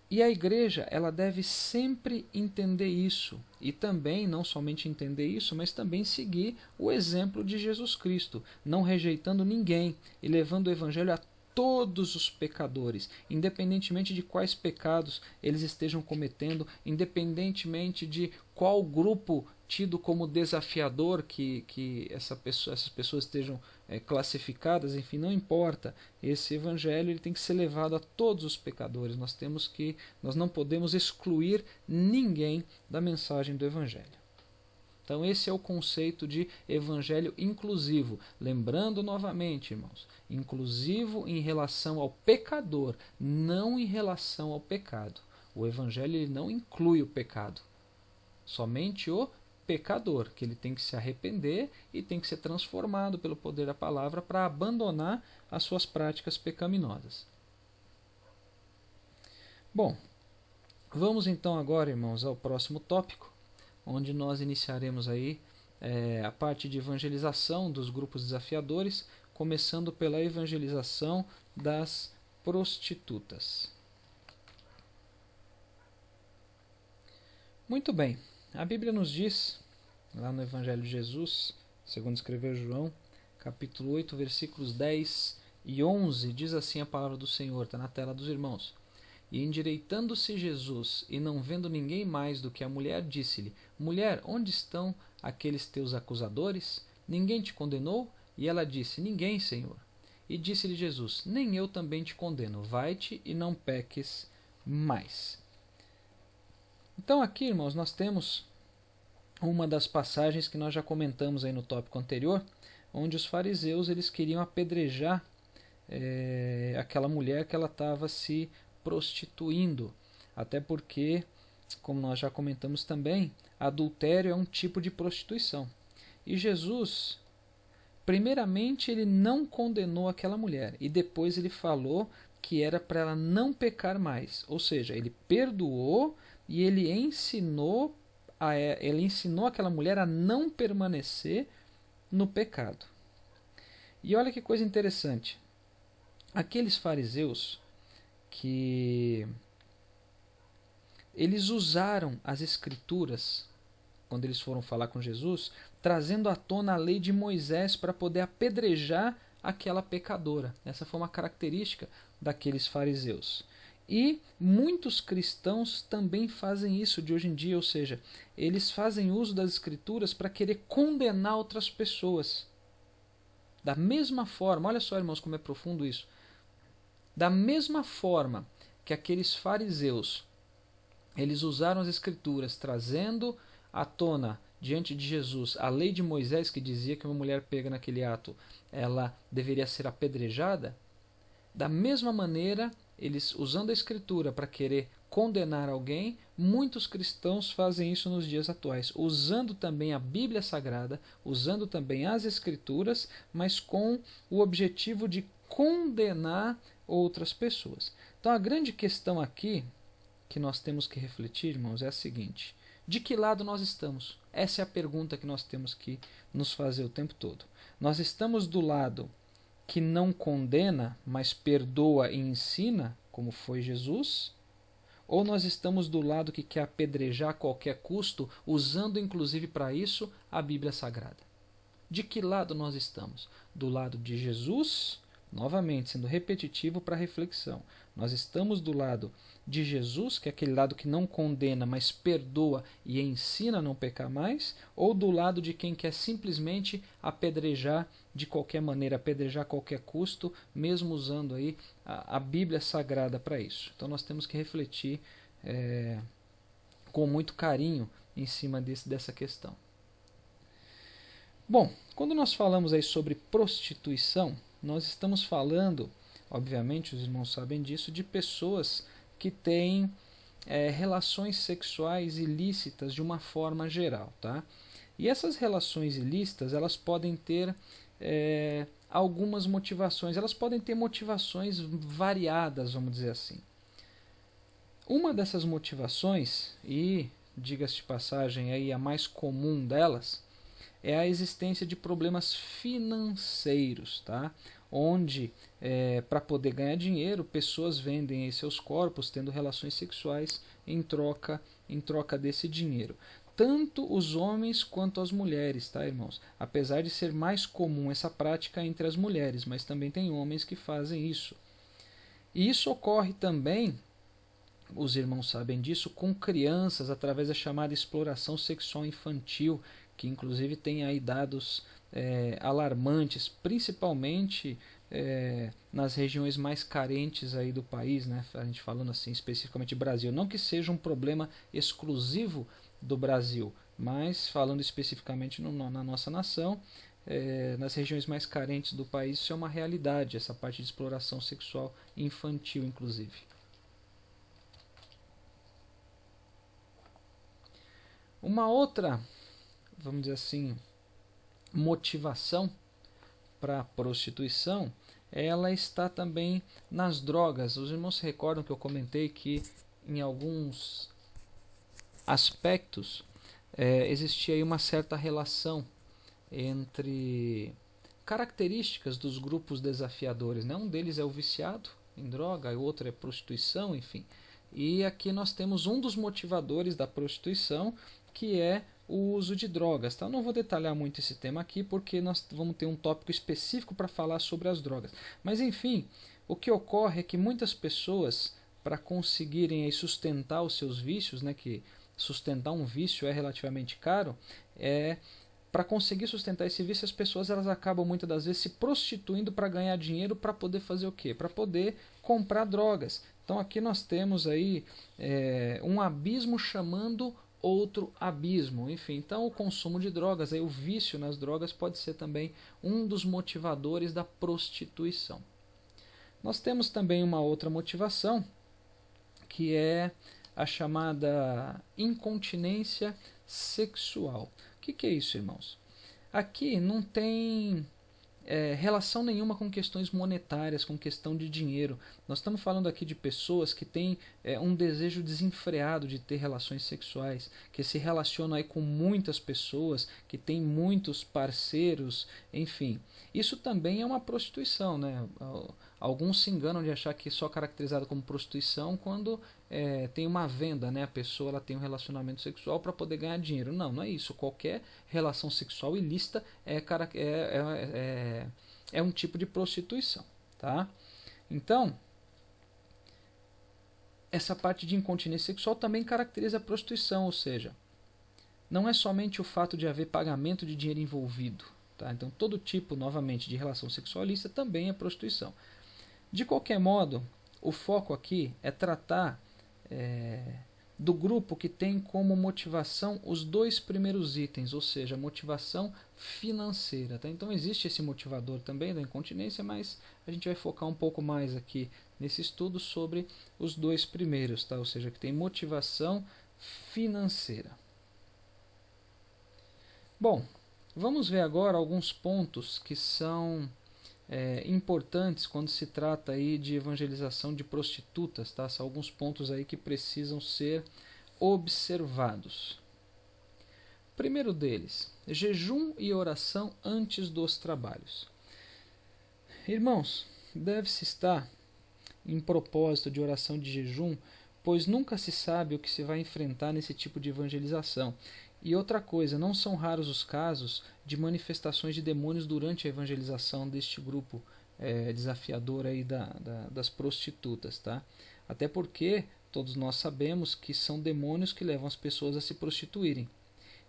E a igreja ela deve sempre entender isso. E também, não somente entender isso, mas também seguir o exemplo de Jesus Cristo, não rejeitando ninguém e levando o evangelho a todos os pecadores, independentemente de quais pecados eles estejam cometendo, independentemente de qual grupo tido como desafiador que essas pessoas estejam classificadas, enfim, não importa. Esse evangelho ele tem que ser levado a todos os pecadores. Nós não podemos excluir ninguém da mensagem do evangelho. Então esse é o conceito de evangelho inclusivo. Lembrando novamente, irmãos, inclusivo em relação ao pecador, não em relação ao pecado. O evangelho ele não inclui o pecado, somente o pecador, que ele tem que se arrepender e tem que ser transformado pelo poder da palavra para abandonar as suas práticas pecaminosas. Bom, vamos então agora, irmãos, ao próximo tópico, onde nós iniciaremos aí a parte de evangelização dos grupos desafiadores, começando pela evangelização das prostitutas. Muito bem, a Bíblia nos diz, lá no Evangelho de Jesus, segundo escreveu João, capítulo 8, versículos 10 e 11, diz assim a palavra do Senhor, está na tela dos irmãos. E endireitando-se Jesus, e não vendo ninguém mais do que a mulher, disse-lhe: Mulher, onde estão aqueles teus acusadores? Ninguém te condenou? E ela disse: Ninguém, Senhor. E disse-lhe Jesus: Nem eu também te condeno. Vai-te e não peques mais. Então aqui, irmãos, nós temos uma das passagens que nós já comentamos aí no tópico anterior, onde os fariseus eles queriam apedrejar aquela mulher que ela estava se prostituindo, até porque, como nós já comentamos também, adultério é um tipo de prostituição. E Jesus, primeiramente, ele não condenou aquela mulher, e depois ele falou que era para ela não pecar mais, ou seja, ele perdoou e ele ensinou aquela mulher a não permanecer no pecado. E olha que coisa interessante, aqueles fariseus que eles usaram as escrituras quando eles foram falar com Jesus, trazendo à tona a lei de Moisés para poder apedrejar aquela pecadora. Essa foi uma característica daqueles fariseus. E muitos cristãos também fazem isso de hoje em dia, ou seja, eles fazem uso das escrituras para querer condenar outras pessoas. Da mesma forma, olha só, irmãos, como é profundo isso. Da mesma forma que aqueles fariseus, eles usaram as escrituras trazendo à tona diante de Jesus a lei de Moisés que dizia que uma mulher pega naquele ato, ela deveria ser apedrejada, da mesma maneira, eles usando a escritura para querer condenar alguém, muitos cristãos fazem isso nos dias atuais, usando também a Bíblia Sagrada, usando também as escrituras, mas com o objetivo de condenar outras pessoas. Então a grande questão aqui que nós temos que refletir, irmãos, é a seguinte: de que lado nós estamos? Essa é a pergunta que nós temos que nos fazer o tempo todo. Nós estamos do lado que não condena, mas perdoa e ensina, como foi Jesus? Ou nós estamos do lado que quer apedrejar a qualquer custo, usando inclusive para isso a Bíblia Sagrada? De que lado nós estamos? Do lado de Jesus? Novamente, sendo repetitivo para a reflexão. Nós estamos do lado de Jesus, que é aquele lado que não condena, mas perdoa e ensina a não pecar mais, ou do lado de quem quer simplesmente apedrejar de qualquer maneira, apedrejar a qualquer custo, mesmo usando aí a Bíblia Sagrada para isso. Então nós temos que refletir com muito carinho em cima dessa questão. Bom, quando nós falamos aí sobre prostituição, nós estamos falando, obviamente os irmãos sabem disso, de pessoas que têm relações sexuais ilícitas de uma forma geral, tá? E essas relações ilícitas, elas podem ter algumas motivações, elas podem ter motivações variadas, vamos dizer assim. Uma dessas motivações, e diga-se de passagem aí a mais comum delas, é a existência de problemas financeiros, tá? Onde, para poder ganhar dinheiro, pessoas vendem seus corpos tendo relações sexuais em troca desse dinheiro. Tanto os homens quanto as mulheres, tá, irmãos? Apesar de ser mais comum essa prática entre as mulheres, mas também tem homens que fazem isso. E isso ocorre também, os irmãos sabem disso, com crianças através da chamada exploração sexual infantil, que inclusive tem aí dados alarmantes, principalmente nas regiões mais carentes aí do país, né? A gente falando assim especificamente Brasil, não que seja um problema exclusivo do Brasil, mas falando especificamente na nossa nação, nas regiões mais carentes do país, isso é uma realidade, essa parte de exploração sexual infantil, inclusive. Uma outra, vamos dizer assim, motivação para a prostituição, ela está também nas drogas. Os irmãos se recordam que eu comentei que em alguns aspectos existia aí uma certa relação entre características dos grupos desafiadores, né? Um deles é o viciado em droga, o outro é prostituição, enfim. E aqui nós temos um dos motivadores da prostituição, que é o uso de drogas. Tá? Eu não vou detalhar muito esse tema aqui, porque nós vamos ter um tópico específico para falar sobre as drogas. Mas enfim, o que ocorre é que muitas pessoas, para conseguirem aí sustentar os seus vícios, né, que sustentar um vício é relativamente caro, para conseguir sustentar esse vício, as pessoas elas acabam muitas das vezes se prostituindo para ganhar dinheiro, para poder fazer o quê? Para poder comprar drogas. Então aqui nós temos aí um abismo chamando outro abismo. Enfim, então o consumo de drogas, aí o vício nas drogas pode ser também um dos motivadores da prostituição. Nós temos também uma outra motivação, que é a chamada incontinência sexual. O que é isso, irmãos? Aqui não tem relação nenhuma com questões monetárias, com questão de dinheiro. Nós estamos falando aqui de pessoas que têm um desejo desenfreado de ter relações sexuais, que se relacionam aí com muitas pessoas, que têm muitos parceiros, enfim. Isso também é uma prostituição, né? Alguns se enganam de achar que é só caracterizado como prostituição quando tem uma venda, né? A pessoa ela tem um relacionamento sexual para poder ganhar dinheiro. Não, não é isso. Qualquer relação sexual ilícita é um tipo de prostituição, tá? Então, essa parte de incontinência sexual também caracteriza a prostituição, ou seja, não é somente o fato de haver pagamento de dinheiro envolvido, tá? Então, todo tipo, novamente, de relação sexual ilícita também é prostituição. De qualquer modo, o foco aqui é tratar do grupo que tem como motivação os dois primeiros itens, ou seja, a motivação financeira. Tá? Então existe esse motivador também da incontinência, mas a gente vai focar um pouco mais aqui nesse estudo sobre os dois primeiros, tá? Ou seja, que tem motivação financeira. Bom, vamos ver agora alguns pontos que são importantes quando se trata aí de evangelização de prostitutas, tá? São alguns pontos aí que precisam ser observados. Primeiro deles, jejum e oração antes dos trabalhos. Irmãos, deve-se estar em propósito de oração de jejum, pois nunca se sabe o que se vai enfrentar nesse tipo de evangelização. E outra coisa, não são raros os casos de manifestações de demônios durante a evangelização deste grupo desafiador aí das prostitutas, tá? Até porque todos nós sabemos que são demônios que levam as pessoas a se prostituírem.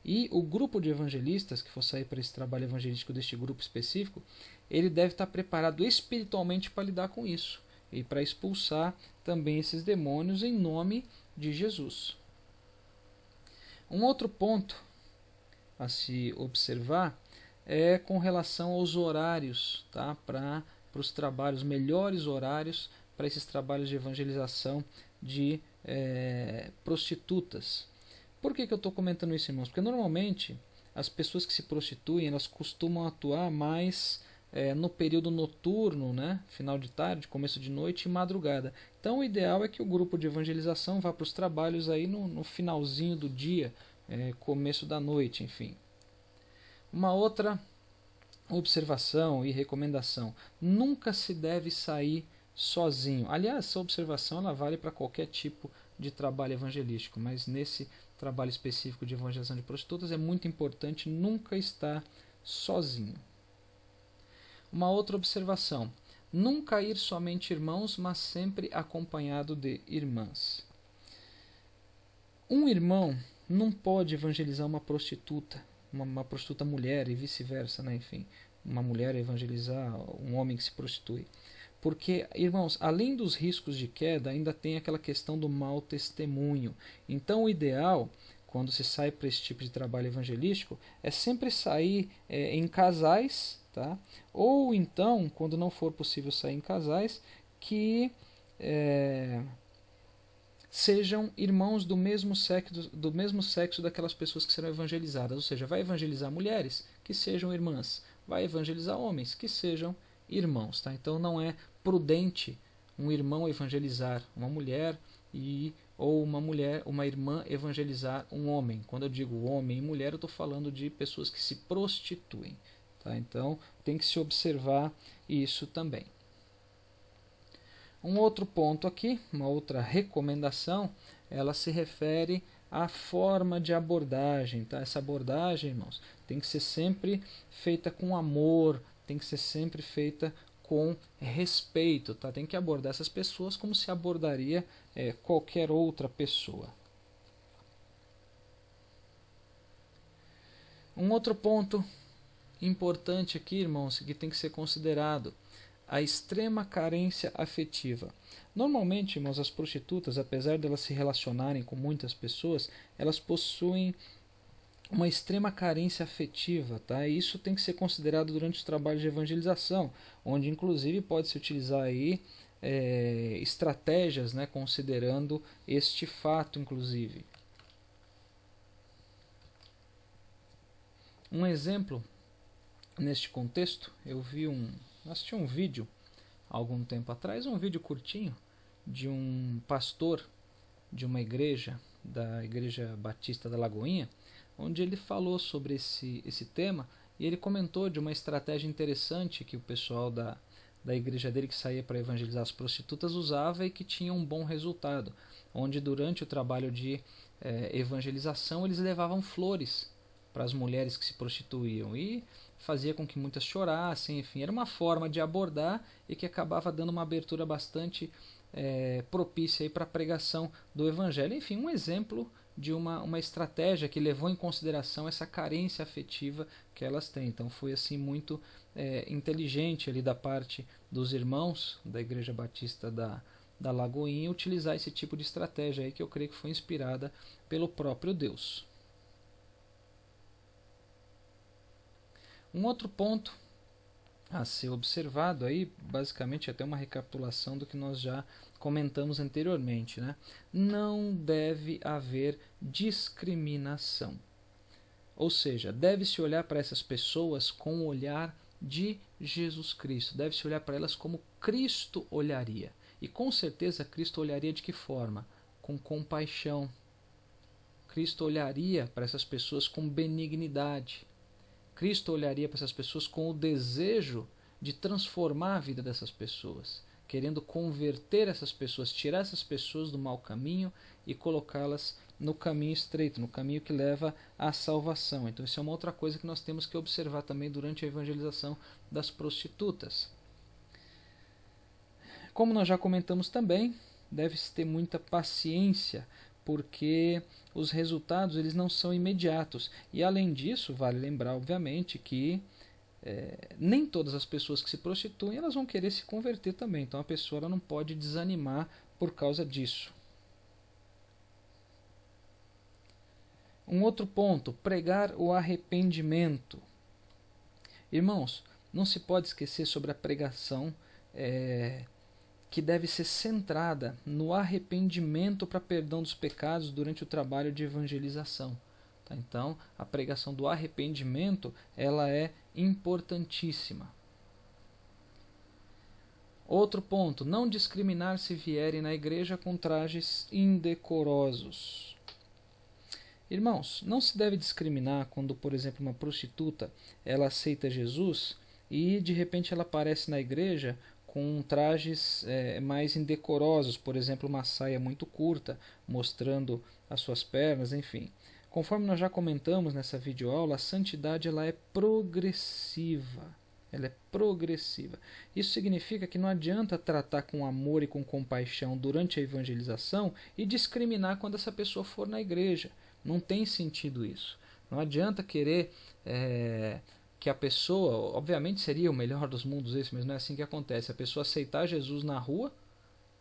E o grupo de evangelistas que for sair para esse trabalho evangelístico deste grupo específico, ele deve estar preparado espiritualmente para lidar com isso e para expulsar também esses demônios em nome de Jesus. Um outro ponto a se observar é com relação aos horários, tá? Para os trabalhos, melhores horários para esses trabalhos de evangelização de prostitutas. Por que eu estou comentando isso, irmãos? Porque normalmente as pessoas que se prostituem, elas costumam atuar mais no período noturno, né? Final de tarde, começo de noite e madrugada. Então o ideal é que o grupo de evangelização vá para os trabalhos aí no finalzinho do dia, começo da noite, enfim. Uma outra observação e recomendação: nunca se deve sair sozinho. Aliás, essa observação ela vale para qualquer tipo de trabalho evangelístico, mas nesse trabalho específico de evangelização de prostitutas é muito importante nunca estar sozinho. Uma outra observação: nunca ir somente irmãos, mas sempre acompanhado de irmãs. Um irmão não pode evangelizar uma prostituta, uma prostituta mulher e vice-versa, né? Enfim, uma mulher evangelizar um homem que se prostitui. Porque, irmãos, além dos riscos de queda, ainda tem aquela questão do mau testemunho. Então, o ideal, quando se sai para esse tipo de trabalho evangelístico, é sempre sair em casais, tá? Ou então, quando não for possível sair em casais, que sejam irmãos do mesmo sexo daquelas pessoas que serão evangelizadas. Ou seja, vai evangelizar mulheres, que sejam irmãs. Vai evangelizar homens, que sejam irmãos. Tá? Então não é prudente um irmão evangelizar uma mulher ou uma irmã evangelizar um homem. Quando eu digo homem e mulher, eu estou falando de pessoas que se prostituem. Tá? Então tem que se observar isso também. Um outro ponto aqui, uma outra recomendação, ela se refere à forma de abordagem. Tá? Essa abordagem, irmãos, tem que ser sempre feita com amor, tem que ser sempre feita com respeito. Tá? Tem que abordar essas pessoas como se abordaria qualquer outra pessoa. Um outro ponto importante aqui, irmãos, que tem que ser considerado: a extrema carência afetiva. Normalmente, irmãos, as prostitutas, apesar de elas se relacionarem com muitas pessoas, elas possuem uma extrema carência afetiva, tá? E isso tem que ser considerado durante os trabalhos de evangelização, onde inclusive pode-se utilizar aí estratégias, né, considerando este fato, inclusive. Um exemplo neste contexto, eu assisti um vídeo há algum tempo atrás, um vídeo curtinho de um pastor de uma igreja, da Igreja Batista da Lagoinha, onde ele falou sobre esse tema e ele comentou de uma estratégia interessante que o pessoal da igreja dele que saía para evangelizar as prostitutas usava e que tinha um bom resultado, onde durante o trabalho de evangelização eles levavam flores para as mulheres que se prostituíam e fazia com que muitas chorassem, enfim, era uma forma de abordar e que acabava dando uma abertura bastante propícia para a pregação do evangelho. Enfim, um exemplo de uma estratégia que levou em consideração essa carência afetiva que elas têm. Então foi assim muito inteligente ali da parte dos irmãos da Igreja Batista da Lagoinha utilizar esse tipo de estratégia aí, que eu creio que foi inspirada pelo próprio Deus. Um outro ponto a ser observado aí, basicamente até uma recapitulação do que nós já comentamos anteriormente, né? Não deve haver discriminação. Ou seja, deve-se olhar para essas pessoas com o olhar de Jesus Cristo. Deve-se olhar para elas como Cristo olharia. E com certeza Cristo olharia de que forma? Com compaixão. Cristo olharia para essas pessoas com benignidade. Cristo olharia para essas pessoas com o desejo de transformar a vida dessas pessoas, querendo converter essas pessoas, tirar essas pessoas do mau caminho e colocá-las no caminho estreito, no caminho que leva à salvação. Então isso é uma outra coisa que nós temos que observar também durante a evangelização das prostitutas. Como nós já comentamos também, deve-se ter muita paciência, porque os resultados eles não são imediatos. E além disso, vale lembrar, obviamente, que nem todas as pessoas que se prostituem elas vão querer se converter também. Então a pessoa ela não pode desanimar por causa disso. Um outro ponto, pregar o arrependimento. Irmãos, não se pode esquecer sobre a pregação que deve ser centrada no arrependimento para perdão dos pecados durante o trabalho de evangelização. Tá? Então, a pregação do arrependimento ela é importantíssima. Outro ponto, não discriminar se vierem na igreja com trajes indecorosos. Irmãos, não se deve discriminar quando, por exemplo, uma prostituta ela aceita Jesus e de repente ela aparece na igreja com trajes mais indecorosos, por exemplo, uma saia muito curta, mostrando as suas pernas, enfim. Conforme nós já comentamos nessa videoaula, a santidade ela é progressiva. Ela é progressiva. Isso significa que não adianta tratar com amor e com compaixão durante a evangelização e discriminar quando essa pessoa for na igreja. Não tem sentido isso. Não adianta querer que a pessoa, obviamente seria o melhor dos mundos esse, mas não é assim que acontece. A pessoa aceitar Jesus na rua,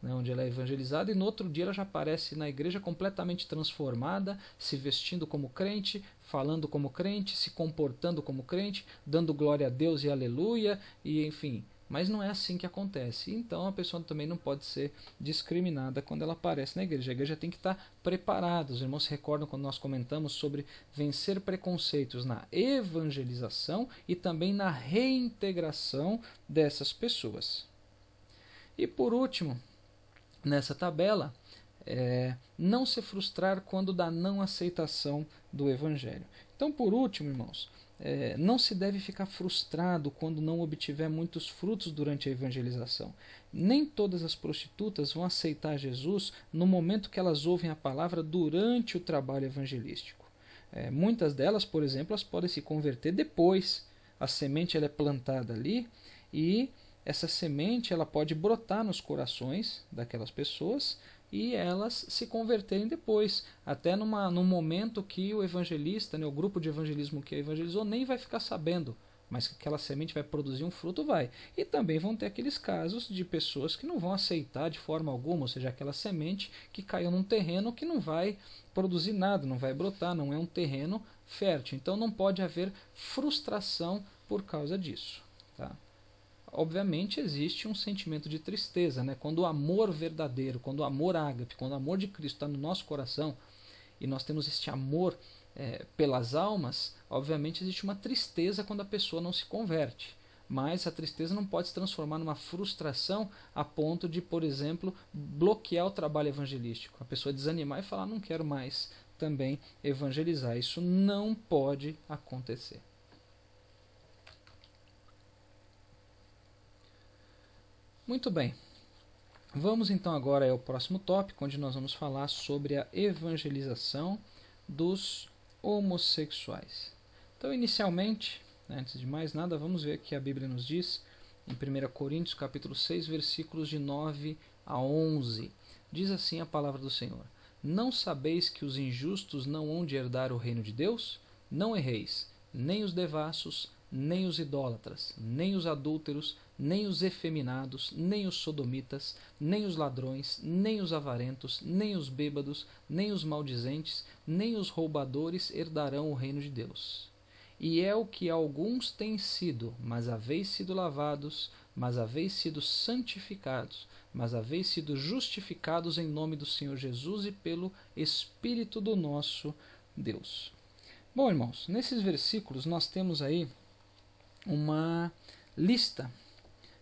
né, onde ela é evangelizada, e no outro dia ela já aparece na igreja completamente transformada, se vestindo como crente, falando como crente, se comportando como crente, dando glória a Deus e aleluia, e enfim. Mas não é assim que acontece. Então a pessoa também não pode ser discriminada quando ela aparece na igreja. A igreja tem que estar preparada. Os irmãos se recordam quando nós comentamos sobre vencer preconceitos na evangelização e também na reintegração dessas pessoas. E por último, nessa tabela, não se frustrar quando da não aceitação do evangelho. Então, por último, irmãos, não se deve ficar frustrado quando não obtiver muitos frutos durante a evangelização. Nem todas as prostitutas vão aceitar Jesus no momento que elas ouvem a palavra durante o trabalho evangelístico. Muitas delas, por exemplo, elas podem se converter depois. A semente ela é plantada ali e essa semente ela pode brotar nos corações daquelas pessoas e elas se converterem depois, até num momento que o evangelista, né, o grupo de evangelismo que evangelizou, nem vai ficar sabendo, mas que aquela semente vai produzir um fruto, vai. E também vão ter aqueles casos de pessoas que não vão aceitar de forma alguma, ou seja, aquela semente que caiu num terreno que não vai produzir nada, não vai brotar, não é um terreno fértil. Então não pode haver frustração por causa disso. Tá? Obviamente existe um sentimento de tristeza, né? Quando o amor verdadeiro, quando o amor ágape, quando o amor de Cristo está no nosso coração e nós temos este amor pelas almas, obviamente existe uma tristeza quando a pessoa não se converte. Mas a tristeza não pode se transformar numa frustração a ponto de, por exemplo, bloquear o trabalho evangelístico. A pessoa desanimar e falar, não quero mais também evangelizar. Isso não pode acontecer. Muito bem, vamos então agora ao próximo tópico, onde nós vamos falar sobre a evangelização dos homossexuais. Então, inicialmente, antes de mais nada, vamos ver o que a Bíblia nos diz em 1 Coríntios capítulo 6, versículos de 9 a 11. Diz assim a palavra do Senhor: Não sabeis que os injustos não hão de herdar o reino de Deus? Não erreis, nem os devassos, nem os idólatras, nem os adúlteros, nem os efeminados, nem os sodomitas, nem os ladrões, nem os avarentos, nem os bêbados, nem os maldizentes, nem os roubadores herdarão o reino de Deus. E é o que alguns têm sido, mas haveis sido lavados, mas haveis sido santificados, mas haveis sido justificados em nome do Senhor Jesus e pelo Espírito do nosso Deus. Bom, irmãos, nesses versículos nós temos aí uma lista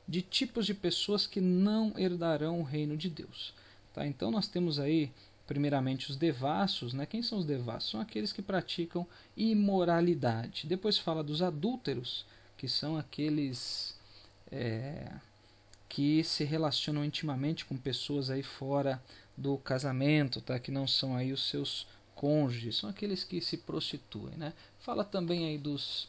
de tipos de pessoas que não herdarão o reino de Deus. Tá? Então nós temos aí, primeiramente, os devassos. Né? Quem são os devassos? São aqueles que praticam imoralidade. Depois fala dos adúlteros, que são aqueles que se relacionam intimamente com pessoas aí fora do casamento, tá? Que não são aí os seus cônjuges, são aqueles que se prostituem. Né? Fala também aí dos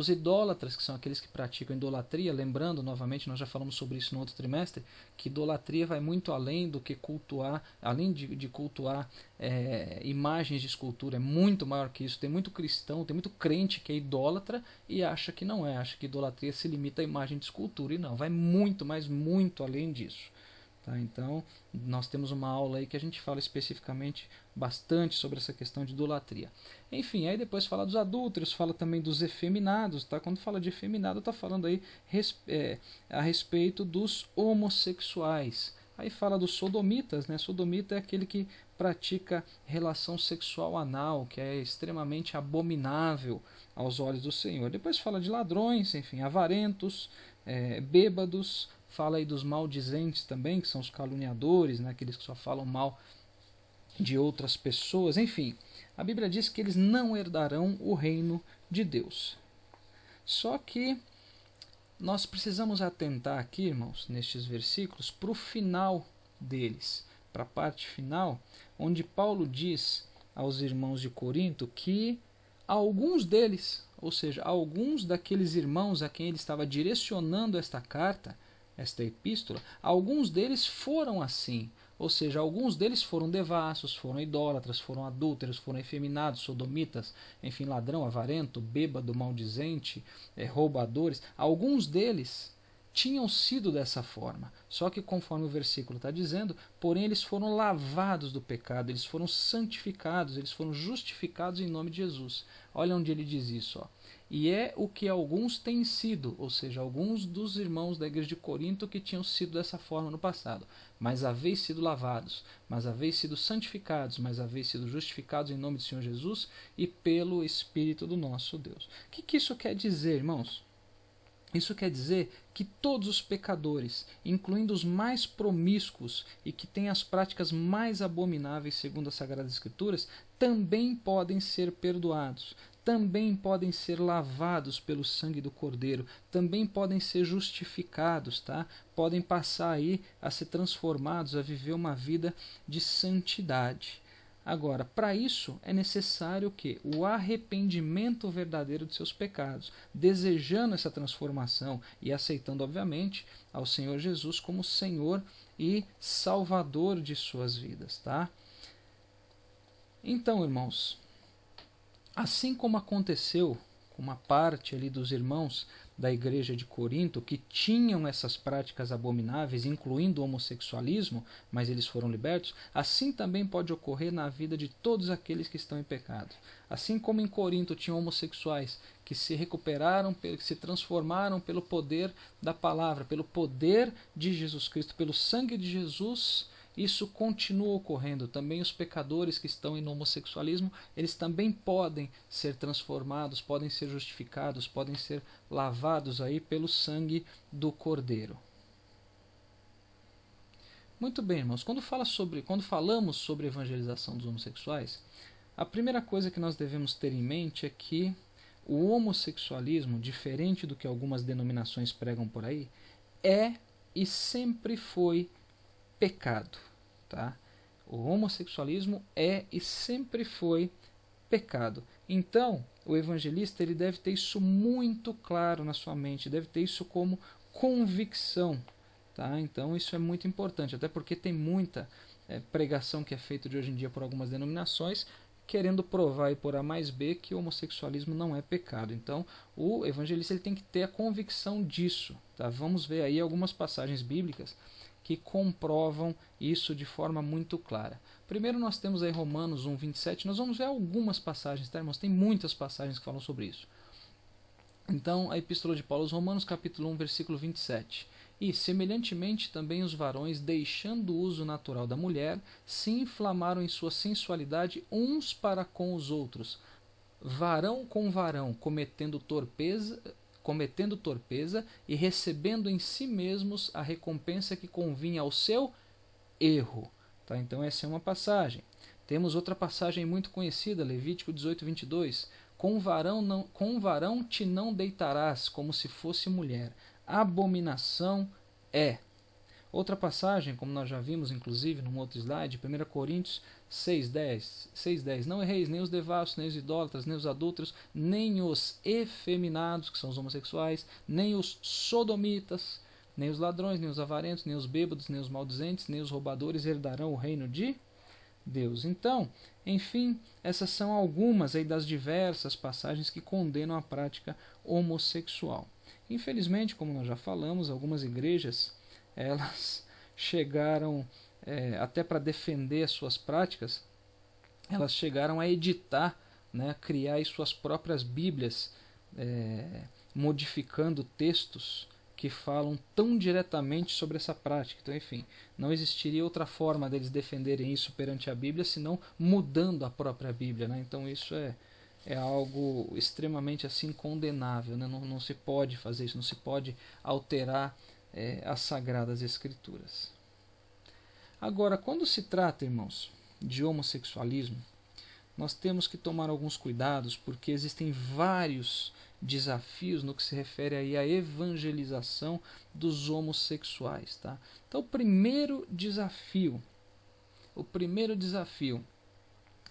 idólatras, que são aqueles que praticam idolatria. Lembrando, novamente, nós já falamos sobre isso no outro trimestre, que idolatria vai muito além do que cultuar, além de cultuar imagens de escultura, é muito maior que isso. Tem muito cristão, tem muito crente que é idólatra e acha que não é, acha que idolatria se limita à imagem de escultura, e não, vai muito, mas muito além disso. Tá? Então, nós temos uma aula aí que a gente fala especificamente bastante sobre essa questão de idolatria. Enfim, aí depois fala dos adúlteros, fala também dos efeminados. Tá? Quando fala de efeminado, está falando aí a respeito dos homossexuais. Aí fala dos sodomitas. Né? Sodomita é aquele que pratica relação sexual anal, que é extremamente abominável aos olhos do Senhor. Depois fala de ladrões, enfim, avarentos, bêbados. Fala aí dos maldizentes também, que são os caluniadores, né? Aqueles que só falam mal de outras pessoas. Enfim, a Bíblia diz que eles não herdarão o reino de Deus. Só que nós precisamos atentar aqui, irmãos, nestes versículos, para o final deles, para a parte final, onde Paulo diz aos irmãos de Corinto que alguns deles, ou seja, alguns daqueles irmãos a quem ele estava direcionando esta carta, esta epístola, alguns deles foram assim, ou seja, alguns deles foram devassos, foram idólatras, foram adúlteros, foram efeminados, sodomitas, enfim, ladrão, avarento, bêbado, maldizente, roubadores. Alguns deles tinham sido dessa forma, só que conforme o versículo está dizendo, porém eles foram lavados do pecado, eles foram santificados, eles foram justificados em nome de Jesus. Olha onde ele diz isso, ó. E é o que alguns têm sido, ou seja, alguns dos irmãos da igreja de Corinto que tinham sido dessa forma no passado. Mas haveis sido lavados, mas haveis sido santificados, mas haveis sido justificados em nome do Senhor Jesus e pelo Espírito do nosso Deus. O que isso quer dizer, irmãos? Isso quer dizer que todos os pecadores, incluindo os mais promíscuos e que têm as práticas mais abomináveis segundo as Sagradas Escrituras, também podem ser perdoados, também podem ser lavados pelo sangue do Cordeiro, também podem ser justificados, tá? Podem passar aí a ser transformados, a viver uma vida de santidade. Agora, para isso é necessário que o arrependimento verdadeiro de seus pecados, desejando essa transformação e aceitando, obviamente, ao Senhor Jesus como Senhor e Salvador de suas vidas, tá? Então, irmãos, assim como aconteceu com uma parte ali dos irmãos da igreja de Corinto que tinham essas práticas abomináveis, incluindo o homossexualismo, mas eles foram libertos, assim também pode ocorrer na vida de todos aqueles que estão em pecado. Assim como em Corinto tinham homossexuais que se recuperaram, que se transformaram pelo poder da palavra, pelo poder de Jesus Cristo, pelo sangue de Jesus, isso continua ocorrendo. Também os pecadores que estão em homossexualismo, eles também podem ser transformados, podem ser justificados, podem ser lavados aí pelo sangue do Cordeiro. Muito bem, irmãos, quando falamos sobre evangelização dos homossexuais, a primeira coisa que nós devemos ter em mente é que o homossexualismo, diferente do que algumas denominações pregam por aí, é e sempre foi pecado, tá? O homossexualismo é e sempre foi pecado. Então, o evangelista ele deve ter isso muito claro na sua mente, deve ter isso como convicção, tá? Então, isso é muito importante, até porque tem muita pregação que é feita de hoje em dia por algumas denominações, querendo provar e por A mais B que o homossexualismo não é pecado. Então, o evangelista ele tem que ter a convicção disso. Tá? Vamos ver aí algumas passagens bíblicas que comprovam isso de forma muito clara. Primeiro nós temos aí Romanos 1:27. Nós vamos ver algumas passagens, tá, irmãos? Tem muitas passagens que falam sobre isso. Então, a Epístola de Paulo aos Romanos, capítulo 1, versículo 27. E, semelhantemente, também os varões, deixando o uso natural da mulher, se inflamaram em sua sensualidade uns para com os outros, varão com varão, cometendo torpeza e recebendo em si mesmos a recompensa que convinha ao seu erro. Tá? Então, essa é uma passagem. Temos outra passagem muito conhecida, Levítico 18:22. Com varão te não deitarás, como se fosse mulher. Abominação é. Outra passagem, como nós já vimos, inclusive, num outro slide, 1 Coríntios 6:10. Não erreis, nem os devassos, nem os idólatras, nem os adúlteros, nem os efeminados, que são os homossexuais, nem os sodomitas, nem os ladrões, nem os avarentos, nem os bêbados, nem os maldizentes, nem os roubadores herdarão o reino de Deus. Então, enfim, essas são algumas aí das diversas passagens que condenam a prática homossexual. Infelizmente, como nós já falamos, algumas igrejas elas chegaram, até para defender as suas práticas, elas chegaram a editar, né, criar aí suas próprias bíblias, modificando textos que falam tão diretamente sobre essa prática. Então, enfim, não existiria outra forma deles defenderem isso perante a Bíblia, senão mudando a própria Bíblia. Né? Então, isso é algo extremamente assim condenável. Né? Não se pode fazer isso, não se pode alterar as Sagradas Escrituras. Agora, quando se trata, irmãos, de homossexualismo, nós temos que tomar alguns cuidados, porque existem vários desafios no que se refere aí à evangelização dos homossexuais. Tá? Então, o primeiro desafio,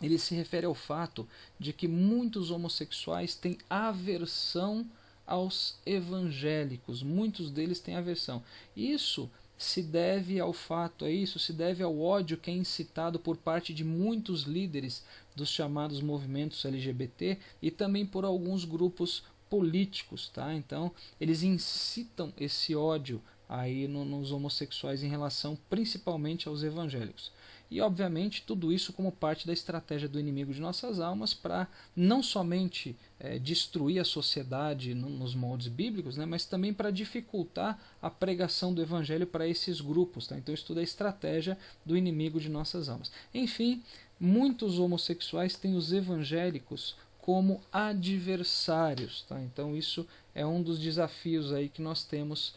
ele se refere ao fato de que muitos homossexuais têm aversão aos evangélicos, muitos deles têm aversão. Isso se deve ao fato, isso se deve ao ódio que é incitado por parte de muitos líderes dos chamados movimentos LGBT e também por alguns grupos políticos, tá? Então, eles incitam esse ódio aí nos homossexuais em relação principalmente aos evangélicos. E, obviamente, tudo isso como parte da estratégia do inimigo de nossas almas para não somente destruir a sociedade nos moldes bíblicos, né, mas também para dificultar a pregação do evangelho para esses grupos. Tá? Então, isso tudo é estratégia do inimigo de nossas almas. Enfim, muitos homossexuais têm os evangélicos como adversários. Tá? Então, isso é um dos desafios aí que nós temos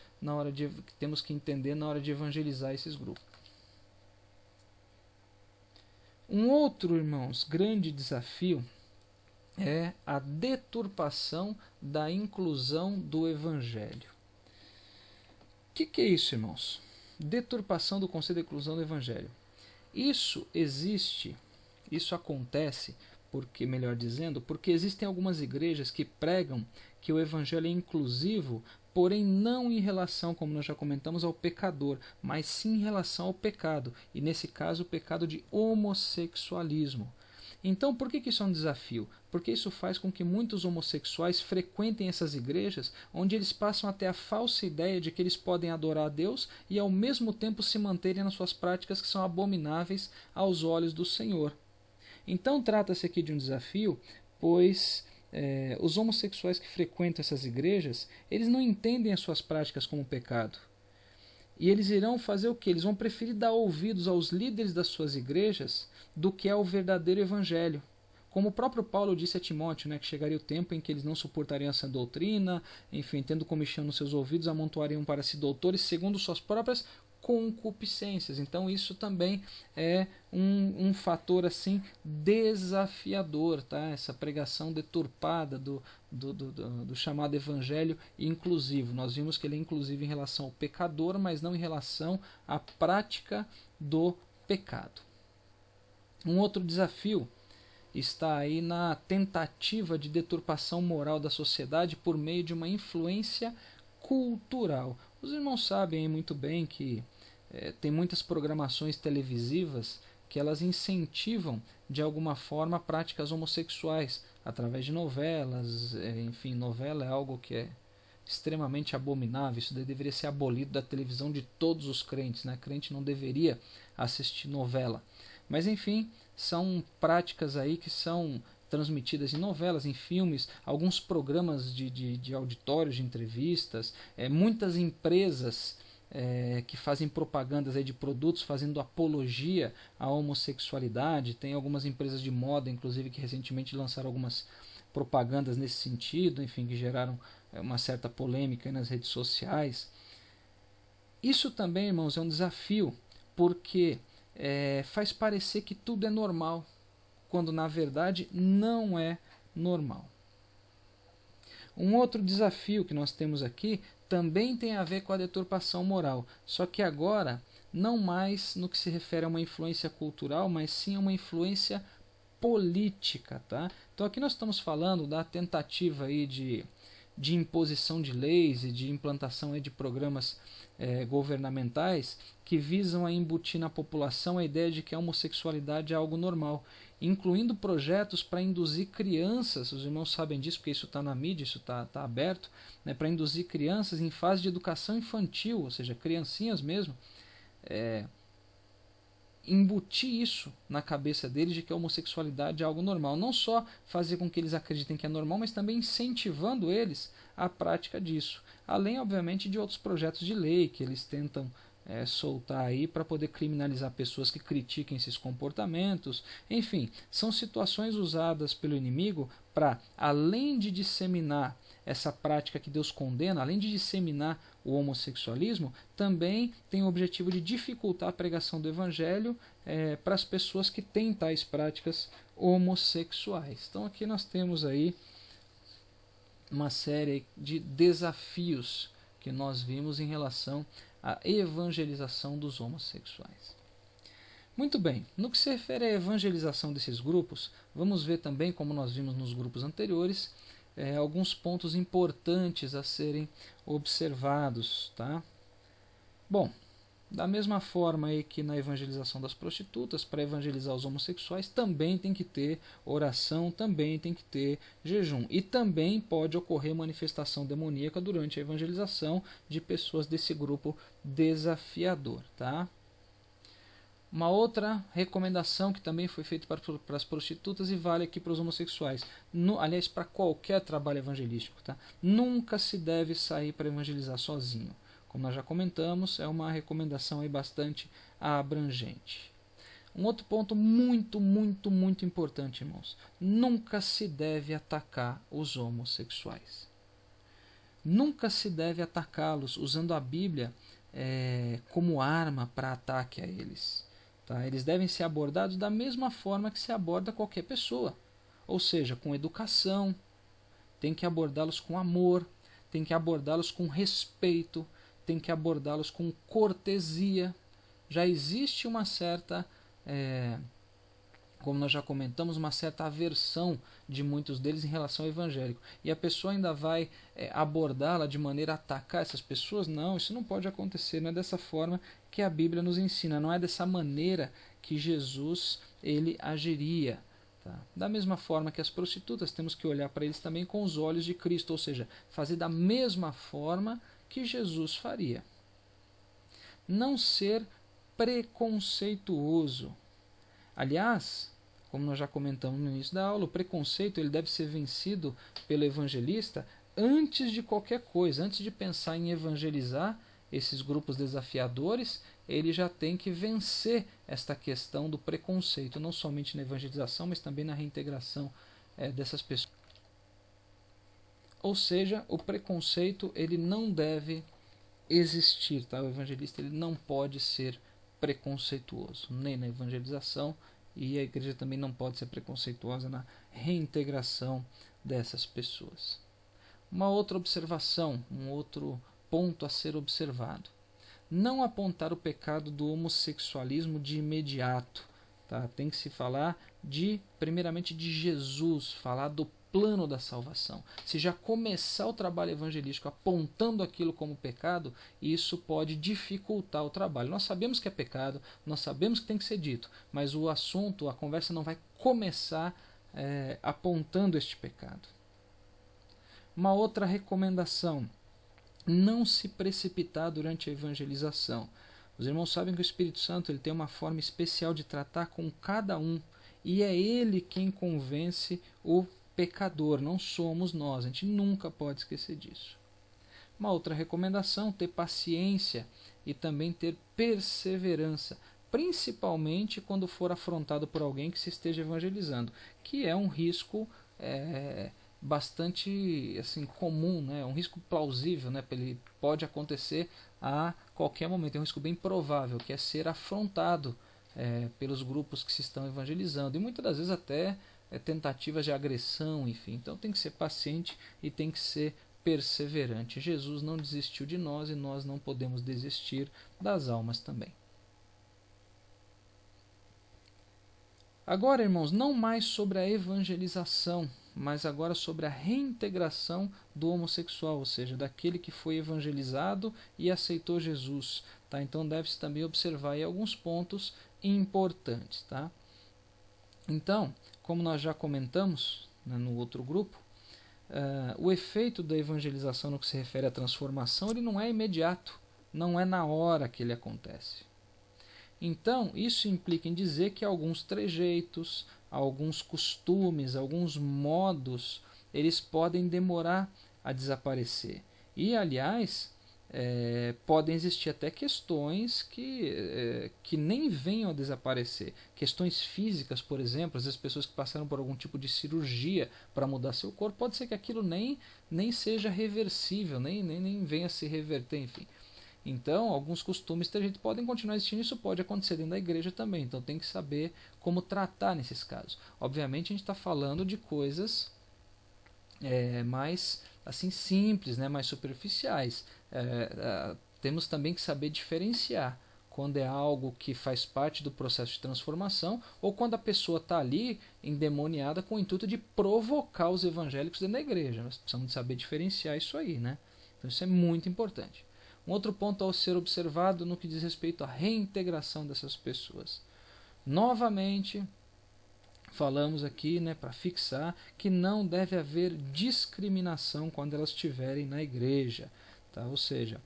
que temos que entender na hora de evangelizar esses grupos. Um outro, irmãos, grande desafio é a deturpação da inclusão do Evangelho. O que é isso, irmãos? Deturpação do conceito de inclusão do Evangelho. Isso acontece, porque existem algumas igrejas que pregam que o Evangelho é inclusivo, porém não em relação, como nós já comentamos, ao pecador, mas sim em relação ao pecado, e nesse caso o pecado de homossexualismo. Então, por que isso é um desafio? Porque isso faz com que muitos homossexuais frequentem essas igrejas, onde eles passam até a falsa ideia de que eles podem adorar a Deus e ao mesmo tempo se manterem nas suas práticas que são abomináveis aos olhos do Senhor. Então, trata-se aqui de um desafio, pois os homossexuais que frequentam essas igrejas, eles não entendem as suas práticas como pecado. E eles irão fazer o quê? Eles vão preferir dar ouvidos aos líderes das suas igrejas do que ao verdadeiro evangelho. Como o próprio Paulo disse a Timóteo, né, que chegaria o tempo em que eles não suportariam essa doutrina, enfim, tendo comichão nos seus ouvidos, amontoariam para si doutores segundo suas próprias concupiscências. Então isso também é um fator assim desafiador, tá? Essa pregação deturpada do chamado evangelho inclusivo. Nós vimos que ele é inclusivo em relação ao pecador, mas não em relação à prática do pecado. Um outro desafio está aí na tentativa de deturpação moral da sociedade por meio de uma influência cultural. Os irmãos sabem muito bem que tem muitas programações televisivas que elas incentivam de alguma forma práticas homossexuais através de novelas. Enfim, novela é algo que é extremamente abominável. Isso deveria ser abolido da televisão de todos os crentes, né? Crente não deveria assistir novela. Mas enfim, são práticas aí que são transmitidas em novelas, em filmes, alguns programas de auditórios, de entrevistas, muitas empresas que fazem propagandas aí de produtos fazendo apologia à homossexualidade. Tem algumas empresas de moda, inclusive, que recentemente lançaram algumas propagandas nesse sentido, enfim, que geraram uma certa polêmica nas redes sociais. Isso também, irmãos, é um desafio, porque faz parecer que tudo é normal, quando na verdade não é normal. Um outro desafio que nós temos aqui também tem a ver com a deturpação moral, só que agora não mais no que se refere a uma influência cultural, mas sim a uma influência política. Tá? Então aqui nós estamos falando da tentativa aí de imposição de leis e de implantação aí de programas governamentais que visam a embutir na população a ideia de que a homossexualidade é algo normal, incluindo projetos para induzir crianças, os irmãos sabem disso porque isso está na mídia, isso está aberto, né, para induzir crianças em fase de educação infantil, ou seja, criancinhas mesmo, embutir isso na cabeça deles de que a homossexualidade é algo normal. Não só fazer com que eles acreditem que é normal, mas também incentivando eles à prática disso. Além, obviamente, de outros projetos de lei que eles tentam soltar aí para poder criminalizar pessoas que critiquem esses comportamentos. Enfim, são situações usadas pelo inimigo para, além de disseminar essa prática que Deus condena, além de disseminar o homossexualismo, também tem o objetivo de dificultar a pregação do evangelho para as pessoas que têm tais práticas homossexuais. Então aqui nós temos aí uma série de desafios que nós vimos em relação à evangelização dos homossexuais. Muito bem, no que se refere à evangelização desses grupos, vamos ver também, como nós vimos nos grupos anteriores, alguns pontos importantes a serem observados. Tá? Bom, da mesma forma aí que na evangelização das prostitutas, para evangelizar os homossexuais, também tem que ter oração, também tem que ter jejum. E também pode ocorrer manifestação demoníaca durante a evangelização de pessoas desse grupo desafiador. Tá? Uma outra recomendação que também foi feita para as prostitutas e vale aqui para os homossexuais, aliás, para qualquer trabalho evangelístico. Tá? Nunca se deve sair para evangelizar sozinho. Como nós já comentamos, é uma recomendação aí bastante abrangente. Um outro ponto muito, muito, muito importante, irmãos. Nunca se deve atacar os homossexuais. Nunca se deve atacá-los usando a Bíblia como arma para ataque a eles. Tá? Eles devem ser abordados da mesma forma que se aborda qualquer pessoa. Ou seja, com educação, tem que abordá-los com amor, tem que abordá-los com respeito, tem que abordá-los com cortesia. Já existe uma certa, como nós já comentamos, uma certa aversão de muitos deles em relação ao evangélico. E a pessoa ainda vai abordá-la de maneira a atacar essas pessoas? Não, isso não pode acontecer. Não é dessa forma que a Bíblia nos ensina. Não é dessa maneira que Jesus ele agiria. Tá? Da mesma forma que as prostitutas, temos que olhar para eles também com os olhos de Cristo. Ou seja, fazer da mesma forma que Jesus faria. Não ser preconceituoso. Aliás, como nós já comentamos no início da aula, o preconceito ele deve ser vencido pelo evangelista antes de qualquer coisa. Antes de pensar em evangelizar esses grupos desafiadores, ele já tem que vencer esta questão do preconceito, não somente na evangelização, mas também na reintegração dessas pessoas. Ou seja, o preconceito ele não deve existir. Tá? O evangelista ele não pode ser preconceituoso, nem na evangelização, e a igreja também não pode ser preconceituosa na reintegração dessas pessoas. Uma outra observação, um outro ponto a ser observado. Não apontar o pecado do homossexualismo de imediato. Tá? Tem que se falar primeiramente de Jesus, falar do plano da salvação. Se já começar o trabalho evangelístico apontando aquilo como pecado, isso pode dificultar o trabalho. Nós sabemos que é pecado, nós sabemos que tem que ser dito, mas o assunto, a conversa não vai começar apontando este pecado. Uma outra recomendação: não se precipitar durante a evangelização. Os irmãos sabem que o Espírito Santo ele tem uma forma especial de tratar com cada um, e é ele quem convence o pecador, não somos nós. A gente nunca pode esquecer disso. Uma outra recomendação: ter paciência e também ter perseverança, principalmente quando for afrontado por alguém que se esteja evangelizando, que é um risco bastante assim comum, né? Um risco plausível, né? Ele pode acontecer a qualquer momento, é um risco bem provável, que é ser afrontado pelos grupos que se estão evangelizando, e muitas das vezes até tentativas de agressão, enfim. Então tem que ser paciente e tem que ser perseverante. Jesus não desistiu de nós e nós não podemos desistir das almas também. Agora, irmãos, não mais sobre a evangelização, mas agora sobre a reintegração do homossexual, ou seja, daquele que foi evangelizado e aceitou Jesus. Tá? Então deve-se também observar aí alguns pontos importantes. Tá? Então, como nós já comentamos, né, no outro grupo, o efeito da evangelização no que se refere à transformação, ele não é imediato, não é na hora que ele acontece. Então, isso implica em dizer que alguns trejeitos, alguns costumes, alguns modos, eles podem demorar a desaparecer. E, aliás, podem existir até questões que nem venham a desaparecer. Questões físicas, por exemplo, às vezes pessoas que passaram por algum tipo de cirurgia para mudar seu corpo, pode ser que aquilo nem seja reversível, nem venha a se reverter, enfim. Então, alguns costumes a gente podem continuar existindo, isso pode acontecer dentro da igreja também, então tem que saber como tratar nesses casos. Obviamente a gente está falando de coisas mais assim simples, né, mais superficiais. Temos também que saber diferenciar quando é algo que faz parte do processo de transformação ou quando a pessoa está ali endemoniada com o intuito de provocar os evangélicos dentro da igreja. Nós precisamos saber diferenciar isso aí, né? Então isso é muito importante. Um outro ponto ao ser observado no que diz respeito à reintegração dessas pessoas. Novamente, falamos aqui, né, para fixar, que não deve haver discriminação quando elas estiverem na igreja. Tá? Ou seja,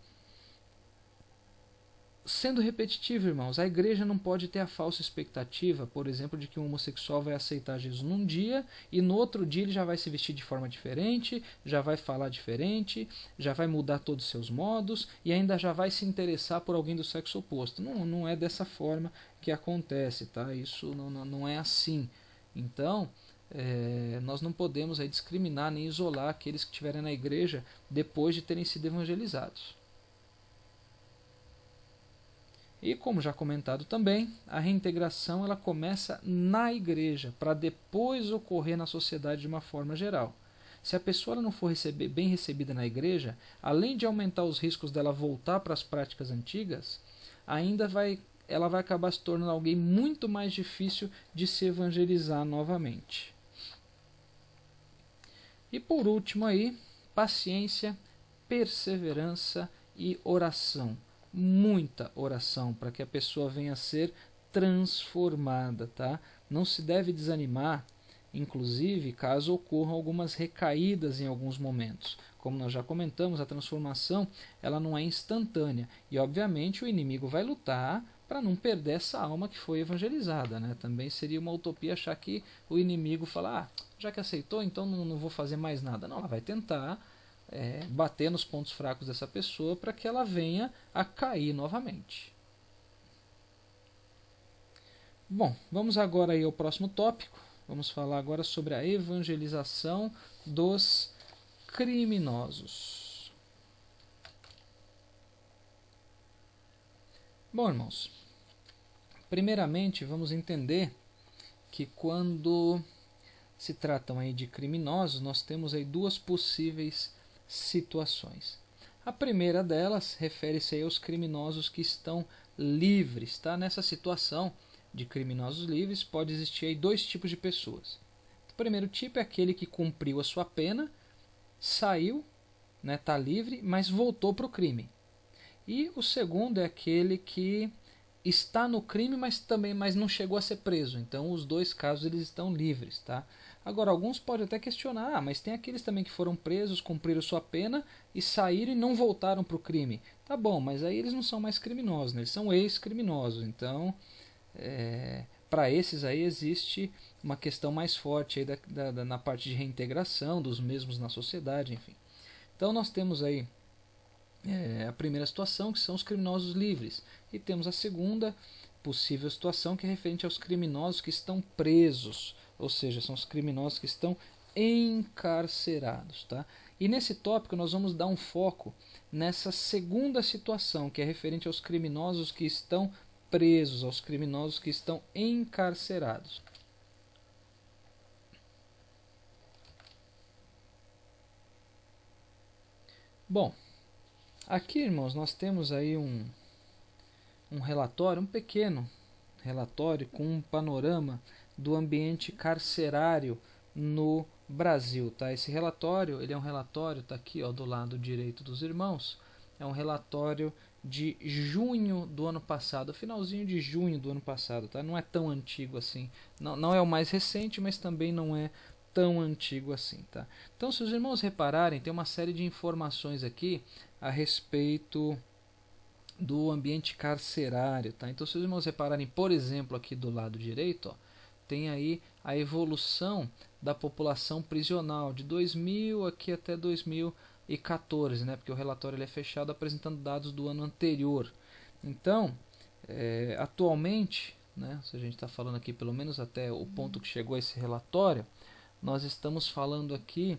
sendo repetitivo, irmãos, a igreja não pode ter a falsa expectativa, por exemplo, de que um homossexual vai aceitar Jesus num dia e no outro dia ele já vai se vestir de forma diferente, já vai falar diferente, já vai mudar todos os seus modos e ainda já vai se interessar por alguém do sexo oposto. Não é dessa forma que acontece, tá? Isso não é assim. Então, nós não podemos discriminar nem isolar aqueles que estiverem na igreja depois de terem sido evangelizados. E como já comentado também, a reintegração ela começa na igreja, para depois ocorrer na sociedade de uma forma geral. Se a pessoa não for bem recebida na igreja, além de aumentar os riscos dela voltar para as práticas antigas, ela vai acabar se tornando alguém muito mais difícil de se evangelizar novamente. E por último aí, paciência, perseverança e oração. Muita oração para que a pessoa venha a ser transformada, tá? Não se deve desanimar, inclusive caso ocorram algumas recaídas em alguns momentos. Como nós já comentamos, a transformação ela não é instantânea e obviamente o inimigo vai lutar para não perder essa alma que foi evangelizada, né? Também seria uma utopia achar que o inimigo fala, já que aceitou, então não vou fazer mais nada. Não, ela vai tentar bater nos pontos fracos dessa pessoa para que ela venha a cair novamente. Bom, vamos agora aí ao próximo tópico. Vamos falar agora sobre a evangelização dos criminosos. Bom, irmãos, primeiramente vamos entender que quando se tratam aí de criminosos, nós temos aí duas possíveis situações. A primeira delas refere-se aos criminosos que estão livres. Tá? Nessa situação, de criminosos livres, pode existir aí dois tipos de pessoas. O primeiro tipo é aquele que cumpriu a sua pena, saiu, né, tá livre, mas voltou para o crime. E o segundo é aquele que está no crime, mas não chegou a ser preso. Então, os dois casos eles estão livres, tá? Agora, alguns podem até questionar, mas tem aqueles também que foram presos, cumpriram sua pena e saíram e não voltaram para o crime. Tá bom, mas aí eles não são mais criminosos, né? Eles são ex-criminosos. Então, para esses aí existe uma questão mais forte aí na parte de reintegração dos mesmos na sociedade, enfim. Então, nós temos aí a primeira situação, que são os criminosos livres, e temos a segunda possível situação, que é referente aos criminosos que estão presos, ou seja, são os criminosos que estão encarcerados. Tá? E nesse tópico nós vamos dar um foco nessa segunda situação, que é referente aos criminosos que estão presos, aos criminosos que estão encarcerados. Bom, aqui, irmãos, nós temos aí um relatório, um pequeno relatório com um panorama do ambiente carcerário no Brasil. Tá? Esse relatório, ele é um relatório, está aqui ó, do lado direito dos irmãos, é um relatório de junho do ano passado, finalzinho de junho do ano passado. Tá? Não é tão antigo assim, não é o mais recente, mas também não é tão antigo assim. Tá? Então, se os irmãos repararem, tem uma série de informações aqui a respeito do ambiente carcerário. Tá? Então, se os irmãos repararem, por exemplo, aqui do lado direito, ó, tem aí a evolução da população prisional de 2000 aqui até 2014, né? Porque o relatório ele é fechado apresentando dados do ano anterior. Então, atualmente, né, se a gente está falando aqui pelo menos até o ponto que chegou esse relatório, nós estamos falando aqui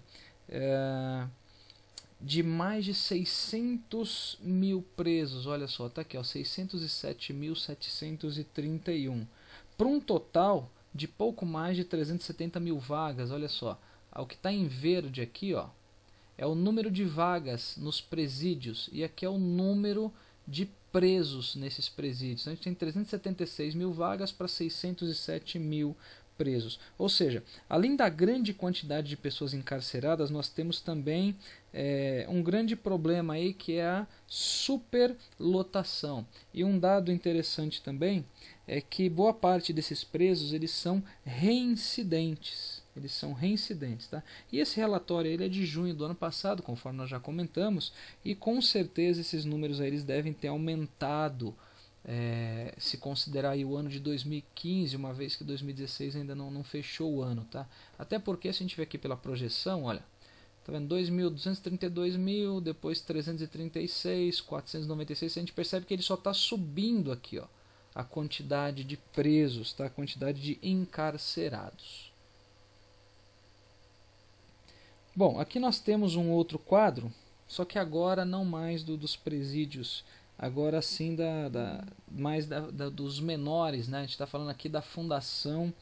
de mais de 600 mil presos. Olha só, está aqui, 607.731, para um total de pouco mais de 370 mil vagas. Olha só, o que está em verde aqui ó, é o número de vagas nos presídios, e aqui é o número de presos nesses presídios. Então, a gente tem 376 mil vagas para 607 mil presos. Ou seja, além da grande quantidade de pessoas encarceradas, nós temos também um grande problema aí, que é a superlotação. E um dado interessante também é que boa parte desses presos eles são reincidentes. Eles são reincidentes, tá? E esse relatório ele é de junho do ano passado, conforme nós já comentamos, e com certeza esses números aí, eles devem ter aumentado, se considerar aí o ano de 2015, uma vez que 2016 ainda não fechou o ano, tá? Até porque, se a gente ver aqui pela projeção, olha, tá vendo? 232 mil, depois 336, 496, a gente percebe que ele só está subindo aqui, ó, a quantidade de presos, tá? A quantidade de encarcerados. Bom, aqui nós temos um outro quadro, só que agora não mais dos presídios, agora sim mais dos menores, né? A gente está falando aqui da Fundação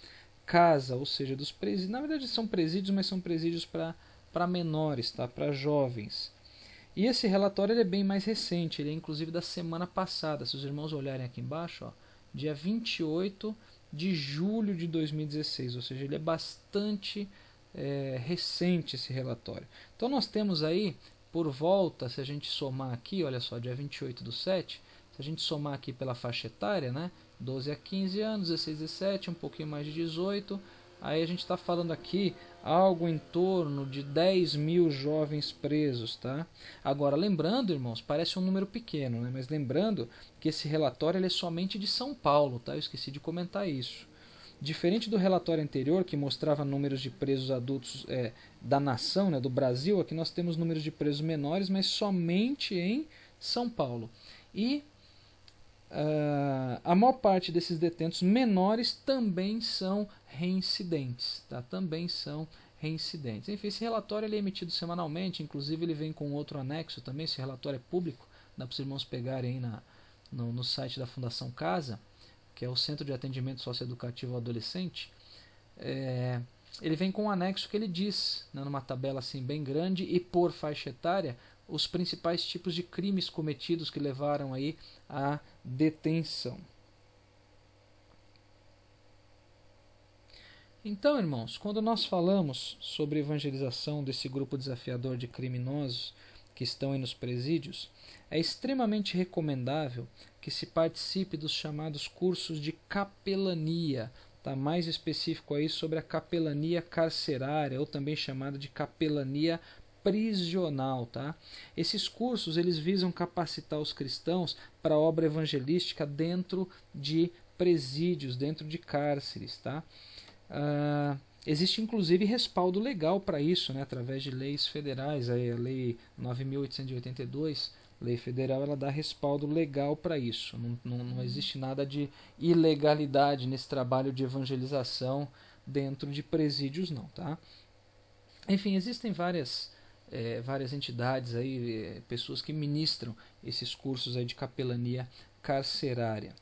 Casa, ou seja, dos presídios. Na verdade são presídios, mas são presídios para menores, tá? Para jovens. E esse relatório ele é bem mais recente, ele é inclusive da semana passada. Se os irmãos olharem aqui embaixo, ó, dia 28 de julho de 2016, ou seja, ele é bastante recente esse relatório. Então nós temos aí por volta, se a gente somar aqui, olha só, dia 28/7, se a gente somar aqui pela faixa etária, né, 12 a 15 anos, 16 a 17, um pouquinho mais de 18, aí a gente está falando aqui algo em torno de 10 mil jovens presos. Tá? Agora, lembrando, irmãos, parece um número pequeno, né, mas lembrando que esse relatório ele é somente de São Paulo, tá? Eu esqueci de comentar isso. Diferente do relatório anterior, que mostrava números de presos adultos da nação, né, do Brasil, aqui nós temos números de presos menores, mas somente em São Paulo. E a maior parte desses detentos menores também são reincidentes. Tá? Também são reincidentes. Enfim, esse relatório ele é emitido semanalmente, inclusive ele vem com outro anexo também, esse relatório é público, dá para os irmãos pegarem aí no site da Fundação Casa, que é o Centro de Atendimento Socioeducativo ao Adolescente. Ele vem com um anexo que ele diz, né, numa tabela assim bem grande e por faixa etária, os principais tipos de crimes cometidos que levaram aí à detenção. Então, irmãos, quando nós falamos sobre evangelização desse grupo desafiador de criminosos que estão aí nos presídios, é extremamente recomendável que se participe dos chamados cursos de capelania, tá? Mais específico aí sobre a capelania carcerária, ou também chamada de capelania prisional, tá? Esses cursos eles visam capacitar os cristãos para a obra evangelística dentro de presídios, dentro de cárceres, tá? Existe inclusive respaldo legal para isso, né, através de leis federais. Aí a Lei 9.882, lei federal, ela dá respaldo legal para isso. Não existe nada de ilegalidade nesse trabalho de evangelização dentro de presídios, não. Tá? Enfim, existem várias entidades, aí, pessoas que ministram esses cursos aí de capelania carcerária.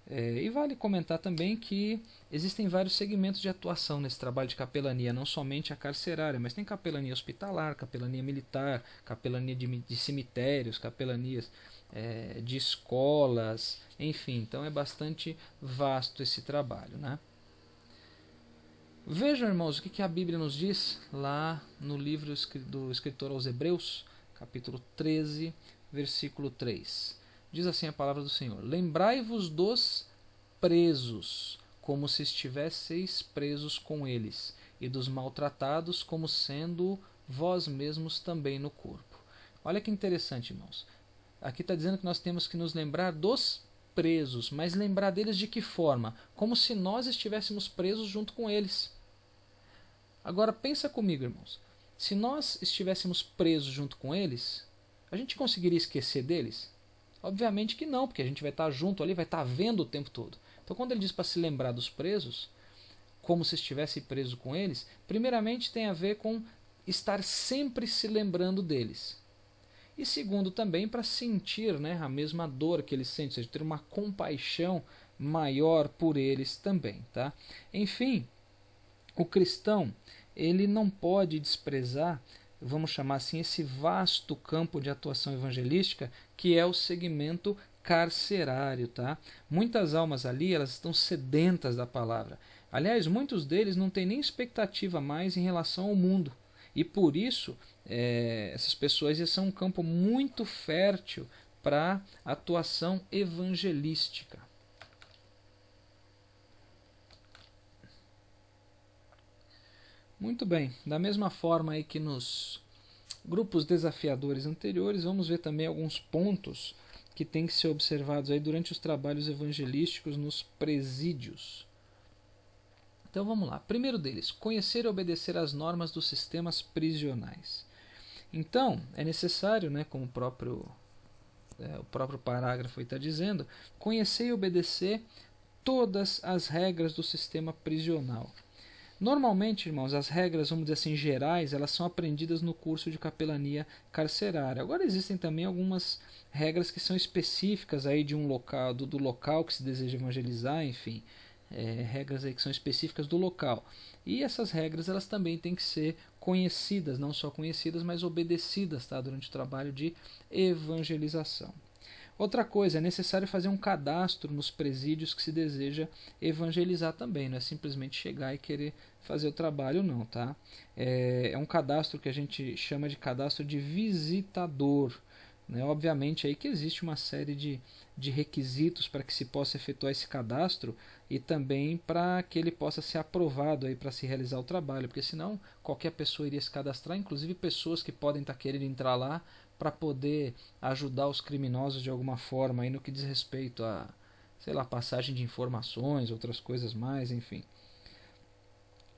E vale comentar também que existem vários segmentos de atuação nesse trabalho de capelania, não somente a carcerária, mas tem capelania hospitalar, capelania militar, capelania de cemitérios, capelanias de escolas, enfim, então é bastante vasto esse trabalho, né? Vejam, irmãos, o que a Bíblia nos diz lá no livro do escritor aos Hebreus, capítulo 13, versículo 3. Diz assim a palavra do Senhor: Lembrai-vos dos presos, como se estivesseis presos com eles, e dos maltratados, como sendo vós mesmos também no corpo. Olha que interessante, irmãos. Aqui está dizendo que nós temos que nos lembrar dos presos, mas lembrar deles de que forma? Como se nós estivéssemos presos junto com eles. Agora pensa comigo, irmãos. Se nós estivéssemos presos junto com eles, a gente conseguiria esquecer deles? Obviamente que não, porque a gente vai estar junto ali, vai estar vendo o tempo todo. Então quando ele diz para se lembrar dos presos, como se estivesse preso com eles, primeiramente tem a ver com estar sempre se lembrando deles. E segundo também para sentir, né, a mesma dor que eles sentem, ou seja, ter uma compaixão maior por eles também. Tá? Enfim, o cristão ele não pode desprezar, vamos chamar assim, esse vasto campo de atuação evangelística que é o segmento carcerário. Tá? Muitas almas ali elas estão sedentas da palavra. Aliás, muitos deles não têm nem expectativa mais em relação ao mundo. E por isso, essas pessoas são um campo muito fértil para atuação evangelística. Muito bem, da mesma forma aí que nos grupos desafiadores anteriores, vamos ver também alguns pontos que têm que ser observados aí durante os trabalhos evangelísticos nos presídios. Então vamos lá. Primeiro deles, conhecer e obedecer às normas dos sistemas prisionais. Então, é necessário, né, como o próprio parágrafo está dizendo, conhecer e obedecer todas as regras do sistema prisional. Normalmente, irmãos, as regras, vamos dizer assim, gerais, elas são aprendidas no curso de capelania carcerária. Agora existem também algumas regras que são específicas aí de um local, do local que se deseja evangelizar, enfim, regras aí que são específicas do local. E essas regras elas também têm que ser conhecidas, não só conhecidas, mas obedecidas, tá, durante o trabalho de evangelização. Outra coisa, é necessário fazer um cadastro nos presídios que se deseja evangelizar também, não é simplesmente chegar e querer fazer o trabalho não, tá? É um cadastro que a gente chama de cadastro de visitador, né? Obviamente aí que existe uma série de requisitos para que se possa efetuar esse cadastro e também para que ele possa ser aprovado aí para se realizar o trabalho, porque senão qualquer pessoa iria se cadastrar, inclusive pessoas que podem estar querendo entrar lá para poder ajudar os criminosos de alguma forma aí no que diz respeito a, sei lá, passagem de informações, outras coisas mais, enfim.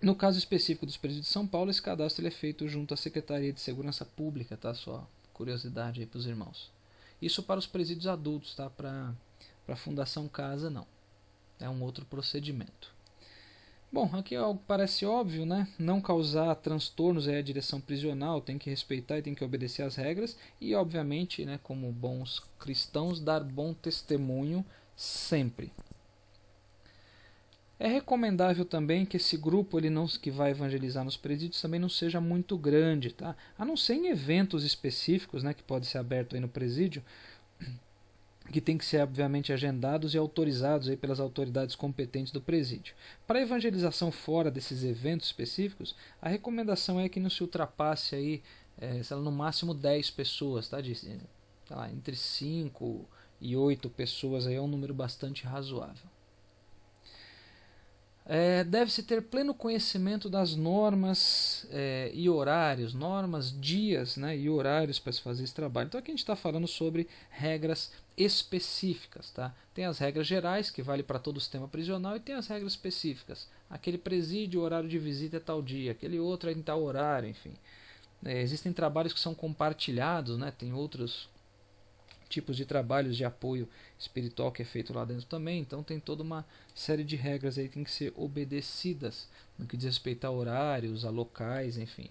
No caso específico dos presídios de São Paulo, esse cadastro ele é feito junto à Secretaria de Segurança Pública, tá? Só curiosidade aí para os irmãos. Isso para os presídios adultos, tá? Para a Fundação Casa, não. É um outro procedimento. Bom, aqui algo parece óbvio, né? Não causar transtornos à direção prisional, tem que respeitar e tem que obedecer às regras e, obviamente, né, como bons cristãos, dar bom testemunho sempre. É recomendável também que esse grupo que vai evangelizar nos presídios também não seja muito grande, tá? A não ser em eventos específicos, né, que pode ser aberto aí no presídio. que tem que ser obviamente agendados e autorizados aí pelas autoridades competentes do presídio. Para a evangelização fora desses eventos específicos, a recomendação é que não se ultrapasse aí, no máximo 10 pessoas, tá? Entre 5 e 8 pessoas aí é um número bastante razoável. Deve-se ter pleno conhecimento das normas e horários, normas, dias, né, e horários para se fazer esse trabalho. Então aqui a gente está falando sobre regras específicas. Tá? Tem as regras gerais, que vale para todo o sistema prisional, e tem as regras específicas. Aquele presídio, o horário de visita é tal dia, aquele outro é em tal horário, enfim. Existem trabalhos que são compartilhados, né, tem outros tipos de trabalhos de apoio espiritual que é feito lá dentro também, então tem toda uma série de regras aí que tem que ser obedecidas no que diz respeito a horários, a locais, enfim.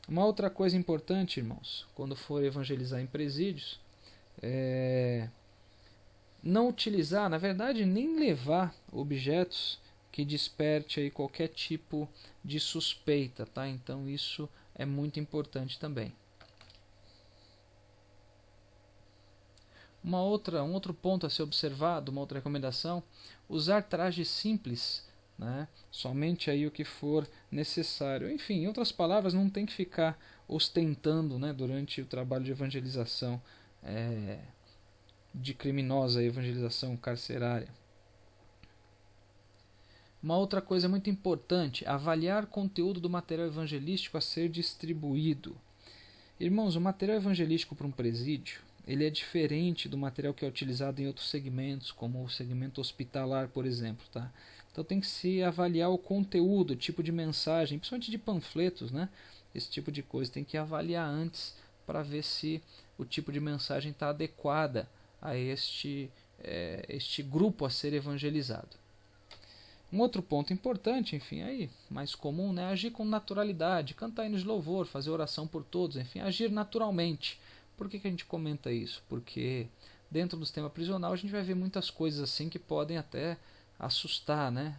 Uma outra coisa importante, irmãos, quando for evangelizar em presídios, não utilizar, na verdade, nem levar objetos que desperte aí qualquer tipo de suspeita, tá? Então isso é muito importante também. Um outro ponto a ser observado, uma outra recomendação, usar trajes simples, né? Somente aí o que for necessário. Enfim, em outras palavras, não tem que ficar ostentando, né, durante o trabalho de evangelização de criminosa, evangelização carcerária. Uma outra coisa muito importante, avaliar conteúdo do material evangelístico a ser distribuído. Irmãos, o material evangelístico para um presídio, ele é diferente do material que é utilizado em outros segmentos, como o segmento hospitalar, por exemplo. Tá? Então tem que se avaliar o conteúdo, o tipo de mensagem, principalmente de panfletos, né? Esse tipo de coisa tem que avaliar antes para ver se o tipo de mensagem está adequada a este grupo a ser evangelizado. Um outro ponto importante, enfim, aí mais comum, né, agir com naturalidade, cantar hinos de louvor, fazer oração por todos, enfim, agir naturalmente. Por que a gente comenta isso? Porque dentro do sistema prisional a gente vai ver muitas coisas assim que podem até assustar, né,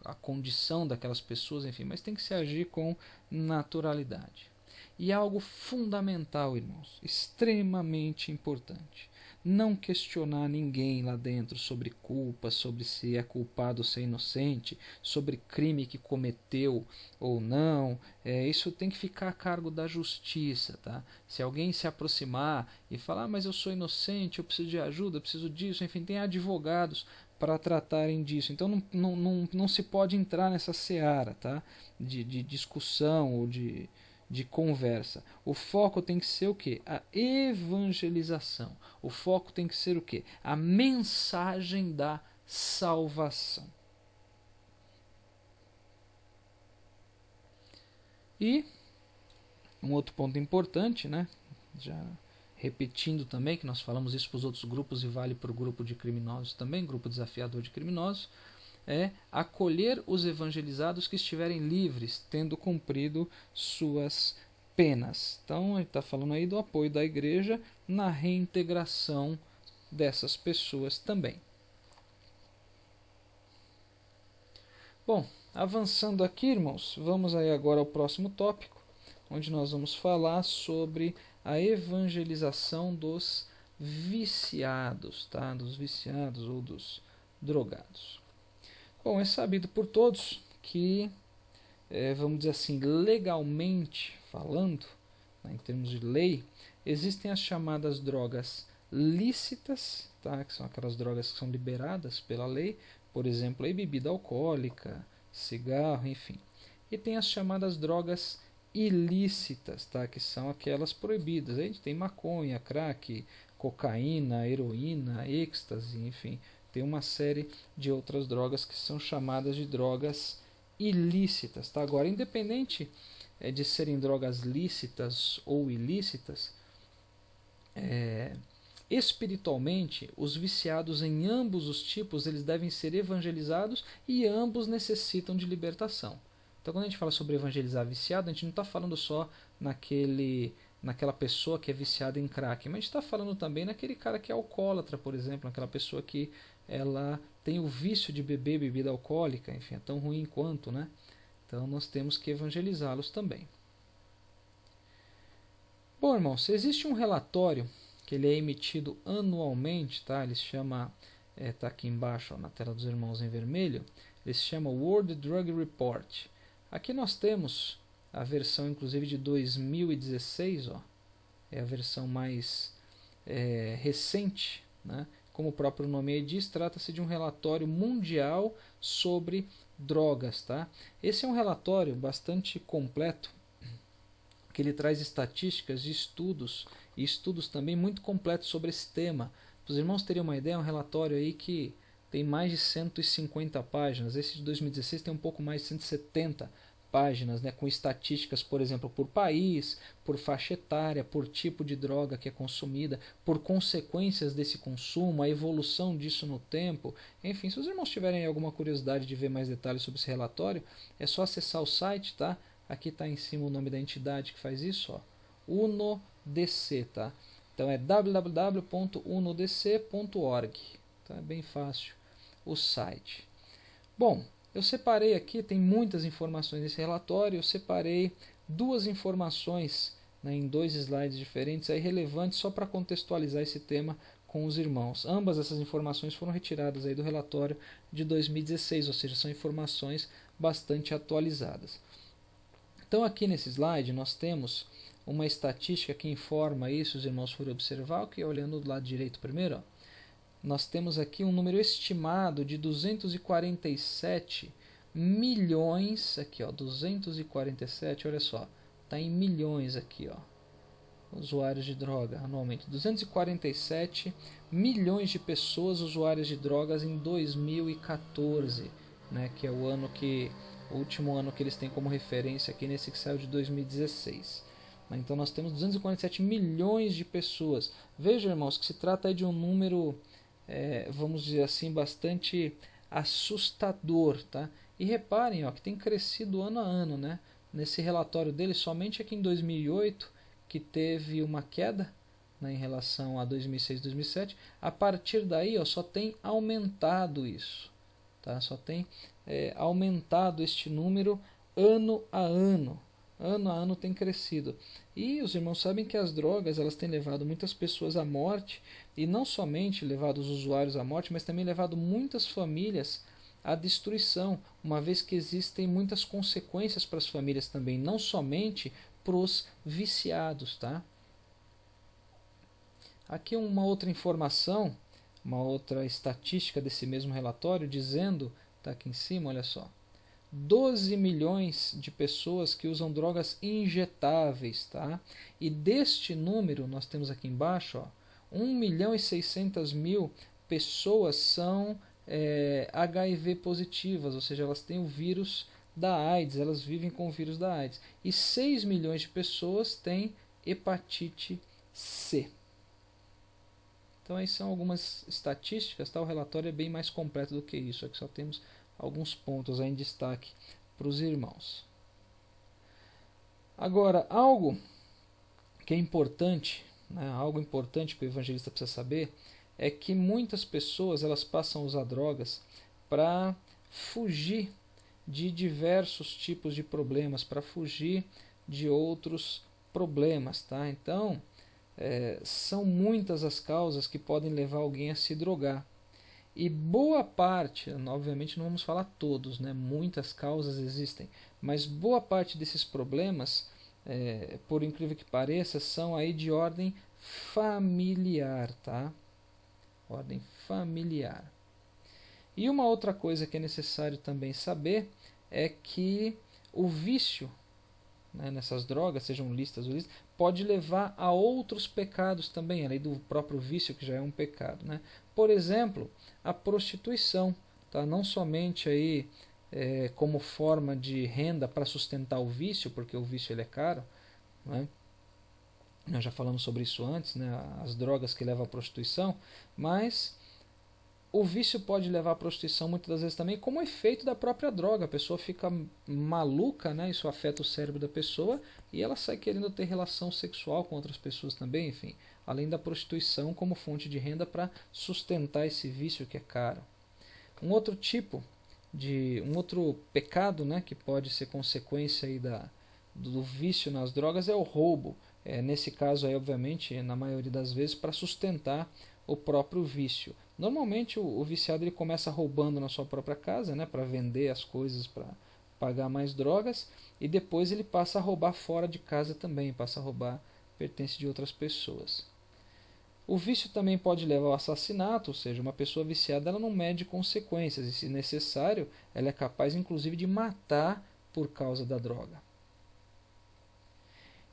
a condição daquelas pessoas, enfim, mas tem que se agir com naturalidade. E algo fundamental, irmãos, extremamente importante. Não questionar ninguém lá dentro sobre culpa, sobre se é culpado ou se é inocente, sobre crime que cometeu ou não. Isso tem que ficar a cargo da justiça. Tá? Se alguém se aproximar e falar, mas eu sou inocente, eu preciso de ajuda, eu preciso disso, enfim, tem advogados para tratarem disso. Então não se pode entrar nessa seara, tá? de discussão ou de conversa. O foco tem que ser o quê? A evangelização. O foco tem que ser o quê? A mensagem da salvação. E um outro ponto importante, né? Já repetindo também, que nós falamos isso para os outros grupos e vale para o grupo de criminosos também, grupo desafiador de criminosos, é acolher os evangelizados que estiverem livres, tendo cumprido suas penas. Então, ele está falando aí do apoio da igreja na reintegração dessas pessoas também. Bom, avançando aqui, irmãos, vamos aí agora ao próximo tópico, onde nós vamos falar sobre a evangelização dos viciados, tá? Dos viciados ou dos drogados. Bom, é sabido por todos que, vamos dizer assim, legalmente falando, né, em termos de lei, existem as chamadas drogas lícitas, tá, que são aquelas drogas que são liberadas pela lei, por exemplo, aí, bebida alcoólica, cigarro, enfim. E tem as chamadas drogas ilícitas, tá, que são aquelas proibidas. Aí a gente tem maconha, crack, cocaína, heroína, êxtase, enfim. Tem uma série de outras drogas que são chamadas de drogas ilícitas. Tá? Agora, independente de serem drogas lícitas ou ilícitas, espiritualmente, os viciados em ambos os tipos eles devem ser evangelizados e ambos necessitam de libertação. Então, quando a gente fala sobre evangelizar viciado, a gente não está falando só naquela pessoa que é viciada em crack, mas a gente está falando também naquele cara que é alcoólatra, por exemplo, naquela pessoa que ela tem o vício de beber bebida alcoólica, enfim, é tão ruim quanto, né? Então nós temos que evangelizá-los também. Bom, irmãos, existe um relatório que ele é emitido anualmente, tá? Ele se chama, tá aqui embaixo, ó, na tela dos irmãos em vermelho, ele se chama World Drug Report. Aqui nós temos a versão, inclusive, de 2016, ó, é a versão mais recente, né? Como o próprio nome aí diz, trata-se de um relatório mundial sobre drogas, tá? Esse é um relatório bastante completo, que ele traz estatísticas de estudos e estudos também muito completos sobre esse tema. Para os irmãos terem uma ideia, é um relatório aí que tem mais de 150 páginas. Esse de 2016 tem um pouco mais de 170 páginas, né, com estatísticas, por exemplo, por país, por faixa etária, por tipo de droga que é consumida, por consequências desse consumo, a evolução disso no tempo. Enfim, se os irmãos tiverem alguma curiosidade de ver mais detalhes sobre esse relatório, é só acessar o site, tá? Aqui está em cima o nome da entidade que faz isso, ó, UNODC, tá? Então é www.unodc.org, tá? É bem fácil o site. Bom, eu separei aqui, tem muitas informações nesse relatório, eu separei duas informações, né, em 2 slides diferentes, aí relevantes só para contextualizar esse tema com os irmãos. Ambas essas informações foram retiradas aí do relatório de 2016, ou seja, são informações bastante atualizadas. Então aqui nesse slide nós temos uma estatística que informa isso, os irmãos forem observar, que olhando do lado direito primeiro, ó, nós temos aqui um número estimado de 247 milhões, aqui ó, 247, olha só, está em milhões aqui, ó, usuários de droga anualmente, 247 milhões de pessoas usuárias de drogas em 2014, né, que é o último ano que eles têm como referência aqui nesse que saiu de 2016. Então nós temos 247 milhões de pessoas. Veja, irmãos, que se trata de um número, vamos dizer assim, bastante assustador, tá? E reparem, ó, que tem crescido ano a ano, né? Nesse relatório dele, somente aqui em 2008, que teve uma queda, né, em relação a 2006 e 2007, a partir daí, ó, só tem aumentado isso, tá? Só tem aumentado este número ano a ano. Ano a ano tem crescido. E os irmãos sabem que as drogas elas têm levado muitas pessoas à morte, e não somente levado os usuários à morte, mas também levado muitas famílias à destruição, uma vez que existem muitas consequências para as famílias também, não somente para os viciados, tá? Aqui uma outra informação, uma outra estatística desse mesmo relatório, dizendo, está aqui em cima, olha só, 12 milhões de pessoas que usam drogas injetáveis, tá? E deste número, nós temos aqui embaixo, ó, 1.600.000 pessoas são HIV positivas, ou seja, elas têm o vírus da AIDS, elas vivem com o vírus da AIDS. E 6 milhões de pessoas têm hepatite C. Então aí são algumas estatísticas, tá? O relatório é bem mais completo do que isso, aqui só temos alguns pontos aí em destaque para os irmãos. Agora, algo que é importante, né, algo importante que o evangelista precisa saber, é que muitas pessoas elas passam a usar drogas para fugir de diversos tipos de problemas, para fugir de outros problemas, tá? Então, são muitas as causas que podem levar alguém a se drogar. E boa parte, obviamente não vamos falar todos, né? Muitas causas existem, mas boa parte desses problemas, por incrível que pareça, são aí de ordem familiar, tá? Ordem familiar. E uma outra coisa que é necessário também saber é que o vício, né, nessas drogas, sejam lícitas ou ilícitas, pode levar a outros pecados também, além do próprio vício, que já é um pecado, né? Por exemplo, a prostituição, tá? Não somente aí, como forma de renda para sustentar o vício, porque o vício ele é caro, né? Nós já falamos sobre isso antes, né? As drogas que levam à prostituição, mas o vício pode levar à prostituição muitas das vezes também como efeito da própria droga. A pessoa fica maluca, né? Isso afeta o cérebro da pessoa e ela sai querendo ter relação sexual com outras pessoas também, enfim. Além da prostituição como fonte de renda para sustentar esse vício que é caro. Um outro pecado, né, que pode ser consequência aí do vício nas drogas é o roubo. nesse caso aí, obviamente, na maioria das vezes, para sustentar o próprio vício. Normalmente o viciado ele começa roubando na sua própria casa, né, para vender as coisas, para pagar mais drogas, e depois ele passa a roubar fora de casa também, passa a roubar pertences de outras pessoas. O vício também pode levar ao assassinato, ou seja, uma pessoa viciada ela não mede consequências e, se necessário, ela é capaz inclusive de matar por causa da droga.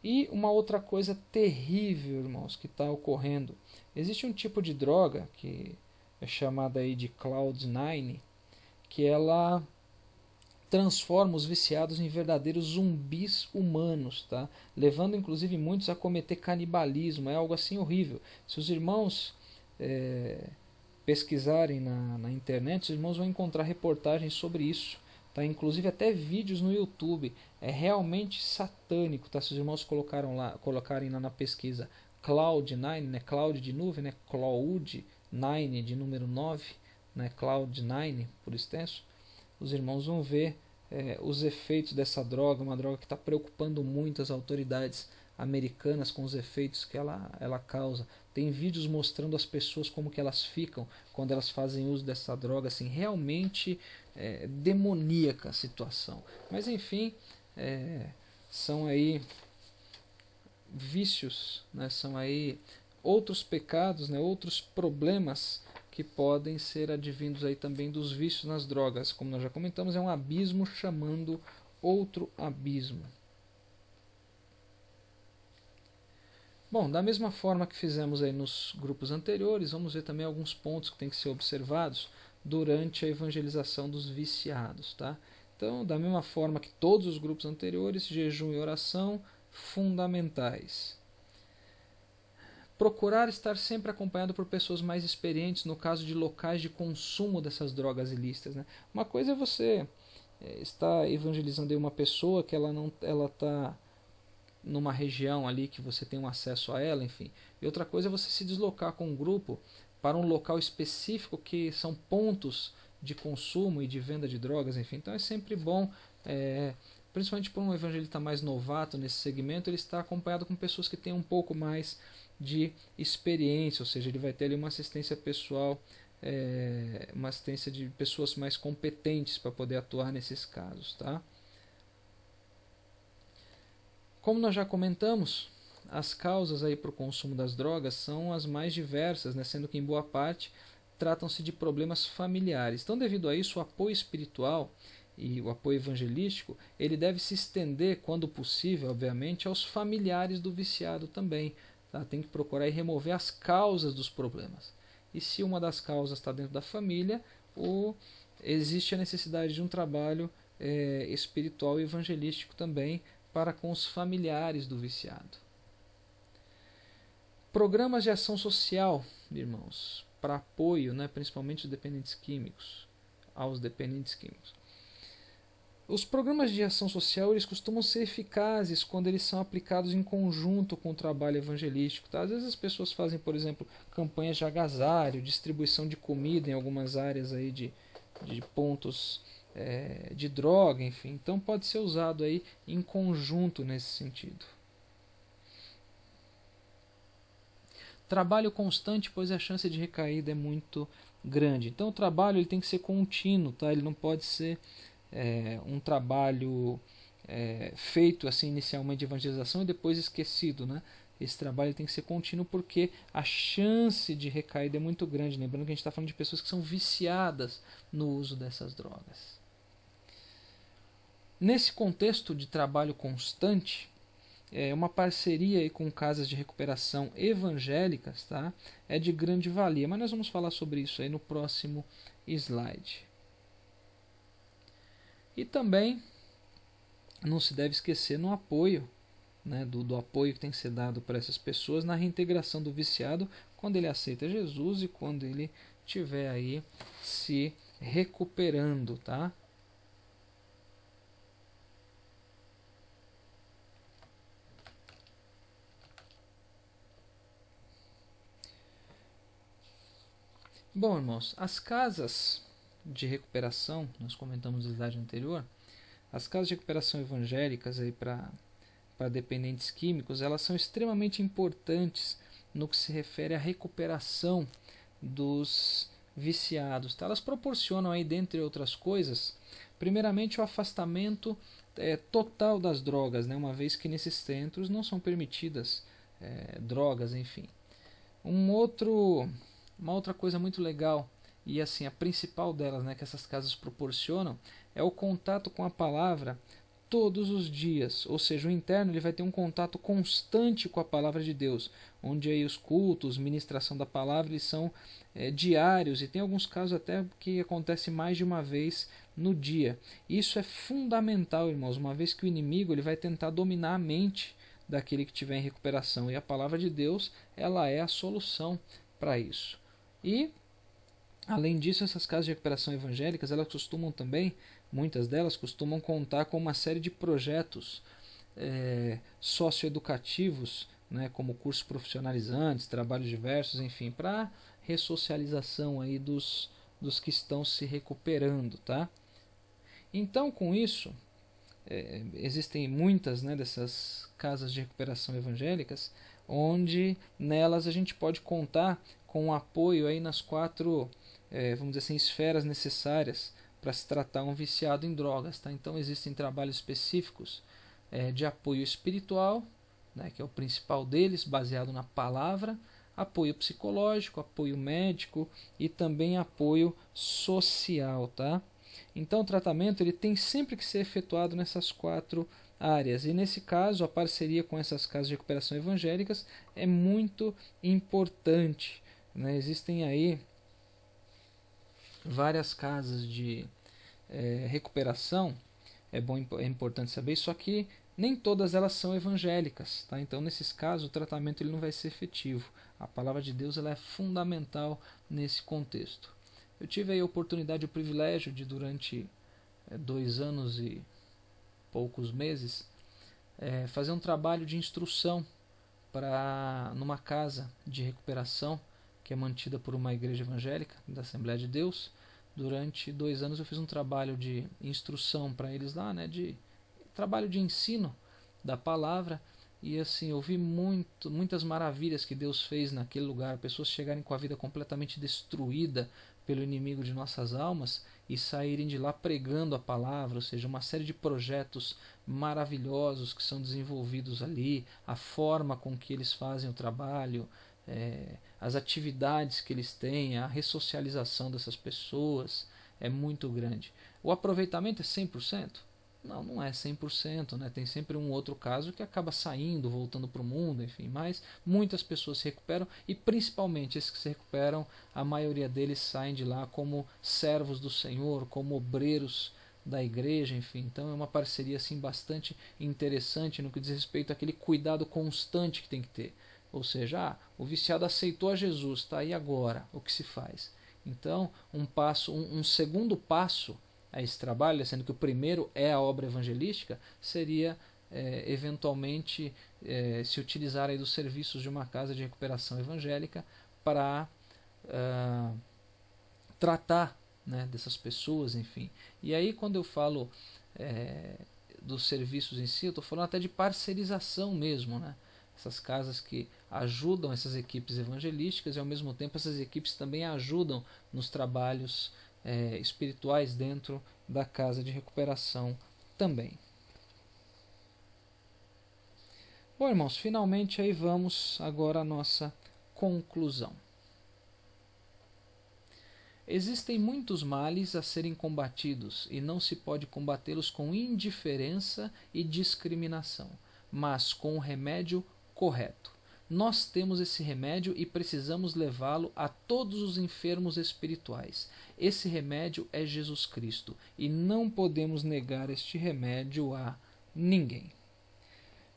E uma outra coisa terrível, irmãos, que está ocorrendo. Existe um tipo de droga que é chamada aí de Cloud9, que ela transforma os viciados em verdadeiros zumbis humanos, tá? Levando inclusive muitos a cometer canibalismo. É algo assim horrível. Se os irmãos pesquisarem na internet, os irmãos vão encontrar reportagens sobre isso. Tá? Inclusive até vídeos no YouTube. É realmente satânico. Tá? Se os irmãos colocarem lá na pesquisa Cloud9, né? Cloud de nuvem, né? Cloud9 de número 9, né? Cloud9 por extenso, os irmãos vão ver os efeitos dessa droga, uma droga que está preocupando muito as autoridades americanas com os efeitos que ela causa. Tem vídeos mostrando as pessoas como que elas ficam quando elas fazem uso dessa droga, assim, realmente demoníaca a situação. Mas enfim, são aí vícios, né? São aí outros pecados, né? Outros problemas que podem ser advindos aí também dos vícios nas drogas. Como nós já comentamos, é um abismo chamando outro abismo. Bom, da mesma forma que fizemos aí nos grupos anteriores, vamos ver também alguns pontos que têm que ser observados durante a evangelização dos viciados, tá? Então, da mesma forma que todos os grupos anteriores, jejum e oração fundamentais. Procurar estar sempre acompanhado por pessoas mais experientes no caso de locais de consumo dessas drogas ilícitas, né? Uma coisa é você estar evangelizando uma pessoa que ela está numa região ali que você tem um acesso a ela, enfim. E outra coisa é você se deslocar com um grupo para um local específico que são pontos de consumo e de venda de drogas, enfim. Então é sempre bom, principalmente para um evangelista mais novato nesse segmento, ele está acompanhado com pessoas que têm um pouco mais de experiência, ou seja, ele vai ter ali uma assistência pessoal, uma assistência de pessoas mais competentes para poder atuar nesses casos, tá? Como nós já comentamos, as causas aí para o consumo das drogas são as mais diversas, né? Sendo que em boa parte tratam-se de problemas familiares. Então, devido a isso, o apoio espiritual e o apoio evangelístico, ele deve se estender, quando possível, obviamente, aos familiares do viciado também. Tá? Tem que procurar remover as causas dos problemas. E se uma das causas está dentro da família, existe a necessidade de um trabalho espiritual e evangelístico também para com os familiares do viciado. Programas de ação social, irmãos, para apoio, né, principalmente aos dependentes químicos. Os programas de ação social eles costumam ser eficazes quando eles são aplicados em conjunto com o trabalho evangelístico. Tá? Às vezes as pessoas fazem, por exemplo, campanhas de agasalho, distribuição de comida em algumas áreas aí de pontos de droga, enfim. Então pode ser usado aí em conjunto nesse sentido. Trabalho constante, pois a chance de recaída é muito grande. Então o trabalho ele tem que ser contínuo, tá? Ele não pode ser um trabalho feito assim inicialmente de evangelização e depois esquecido, né? Esse trabalho tem que ser contínuo porque a chance de recaída é muito grande. Lembrando que a gente está falando de pessoas que são viciadas no uso dessas drogas. Nesse contexto de trabalho constante, uma parceria com casas de recuperação evangélicas, tá? É de grande valia, mas nós vamos falar sobre isso aí no próximo slide. E também não se deve esquecer no apoio, né, do apoio que tem que ser dado para essas pessoas na reintegração do viciado quando ele aceita Jesus e quando ele estiver aí se recuperando, tá? Bom, irmãos, as casas de recuperação, nós comentamos no slide anterior, as casas de recuperação evangélicas aí para para dependentes químicos, elas são extremamente importantes no que se refere à recuperação dos viciados. Tá? Elas proporcionam, aí, dentre outras coisas, primeiramente o afastamento total das drogas, né? Uma vez que nesses centros não são permitidas drogas, enfim. Uma outra coisa muito legal, e assim a principal delas, né, que essas casas proporcionam, é o contato com a palavra todos os dias, ou seja, o interno ele vai ter um contato constante com a palavra de Deus, onde aí os cultos, ministração da palavra, eles são diários, e tem alguns casos até que acontece mais de uma vez no dia. Isso é fundamental, irmãos, uma vez que o inimigo ele vai tentar dominar a mente daquele que estiver em recuperação, e a palavra de Deus ela é a solução para isso. E além disso, essas casas de recuperação evangélicas, elas costumam também, muitas delas costumam contar com uma série de projetos socioeducativos, né, como cursos profissionalizantes, trabalhos diversos, enfim, para ressocialização aí dos que estão se recuperando, tá? Então, com isso, existem muitas, né, dessas casas de recuperação evangélicas, onde nelas a gente pode contar com o apoio aí nas quatro, vamos dizer assim, esferas necessárias para se tratar um viciado em drogas. Tá? Então existem trabalhos específicos de apoio espiritual, né, que é o principal deles, baseado na palavra, apoio psicológico, apoio médico e também apoio social. Tá? Então o tratamento ele tem sempre que ser efetuado nessas quatro áreas. E nesse caso, a parceria com essas casas de recuperação evangélicas é muito importante. Né? Existem aí várias casas de recuperação, é importante saber, só que nem todas elas são evangélicas. Tá? Então, nesses casos, o tratamento ele não vai ser efetivo. A palavra de Deus ela é fundamental nesse contexto. Eu tive aí a oportunidade, o privilégio de, durante 2 anos e poucos meses, fazer um trabalho de instrução numa casa de recuperação que é mantida por uma igreja evangélica da Assembleia de Deus. Durante 2 anos eu fiz um trabalho de instrução para eles lá, né, de trabalho de ensino da palavra, e assim eu vi muitas maravilhas que Deus fez naquele lugar, pessoas chegarem com a vida completamente destruída pelo inimigo de nossas almas e saírem de lá pregando a palavra, ou seja, uma série de projetos maravilhosos que são desenvolvidos ali, a forma com que eles fazem o trabalho, as atividades que eles têm, a ressocialização dessas pessoas é muito grande. O aproveitamento é 100%? Não, não é 100%, né? Tem sempre um outro caso que acaba saindo, voltando para o mundo, enfim, mas muitas pessoas se recuperam, e principalmente esses que se recuperam, a maioria deles saem de lá como servos do Senhor, como obreiros da igreja, enfim. Então é uma parceria assim bastante interessante no que diz respeito àquele cuidado constante que tem que ter. Ou seja, o viciado aceitou a Jesus, tá? E agora, o que se faz? Então, um segundo passo a esse trabalho, sendo que o primeiro é a obra evangelística, seria eventualmente se utilizar aí dos serviços de uma casa de recuperação evangélica para tratar, né, dessas pessoas, enfim. E aí quando eu falo dos serviços em si, eu estou falando até de parcerização mesmo, né? Essas casas que ajudam essas equipes evangelísticas, e ao mesmo tempo essas equipes também ajudam nos trabalhos espirituais dentro da casa de recuperação também. Bom, irmãos, finalmente aí vamos agora à nossa conclusão. Existem muitos males a serem combatidos, e não se pode combatê-los com indiferença e discriminação, mas com o remédio correto. Nós temos esse remédio e precisamos levá-lo a todos os enfermos espirituais. Esse remédio é Jesus Cristo, e não podemos negar este remédio a ninguém.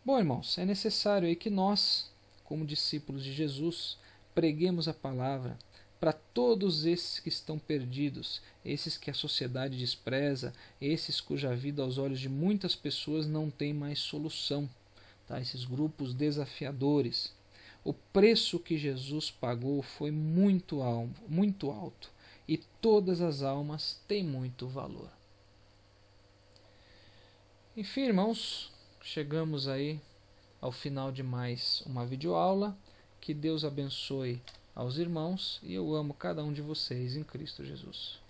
Bom, irmãos, é necessário aí que nós, como discípulos de Jesus, preguemos a palavra para todos esses que estão perdidos, esses que a sociedade despreza, esses cuja vida aos olhos de muitas pessoas não tem mais solução, tá? Esses grupos desafiadores. O preço que Jesus pagou foi muito alto, e todas as almas têm muito valor. Enfim, irmãos, chegamos aí ao final de mais uma videoaula. Que Deus abençoe aos irmãos e eu amo cada um de vocês em Cristo Jesus.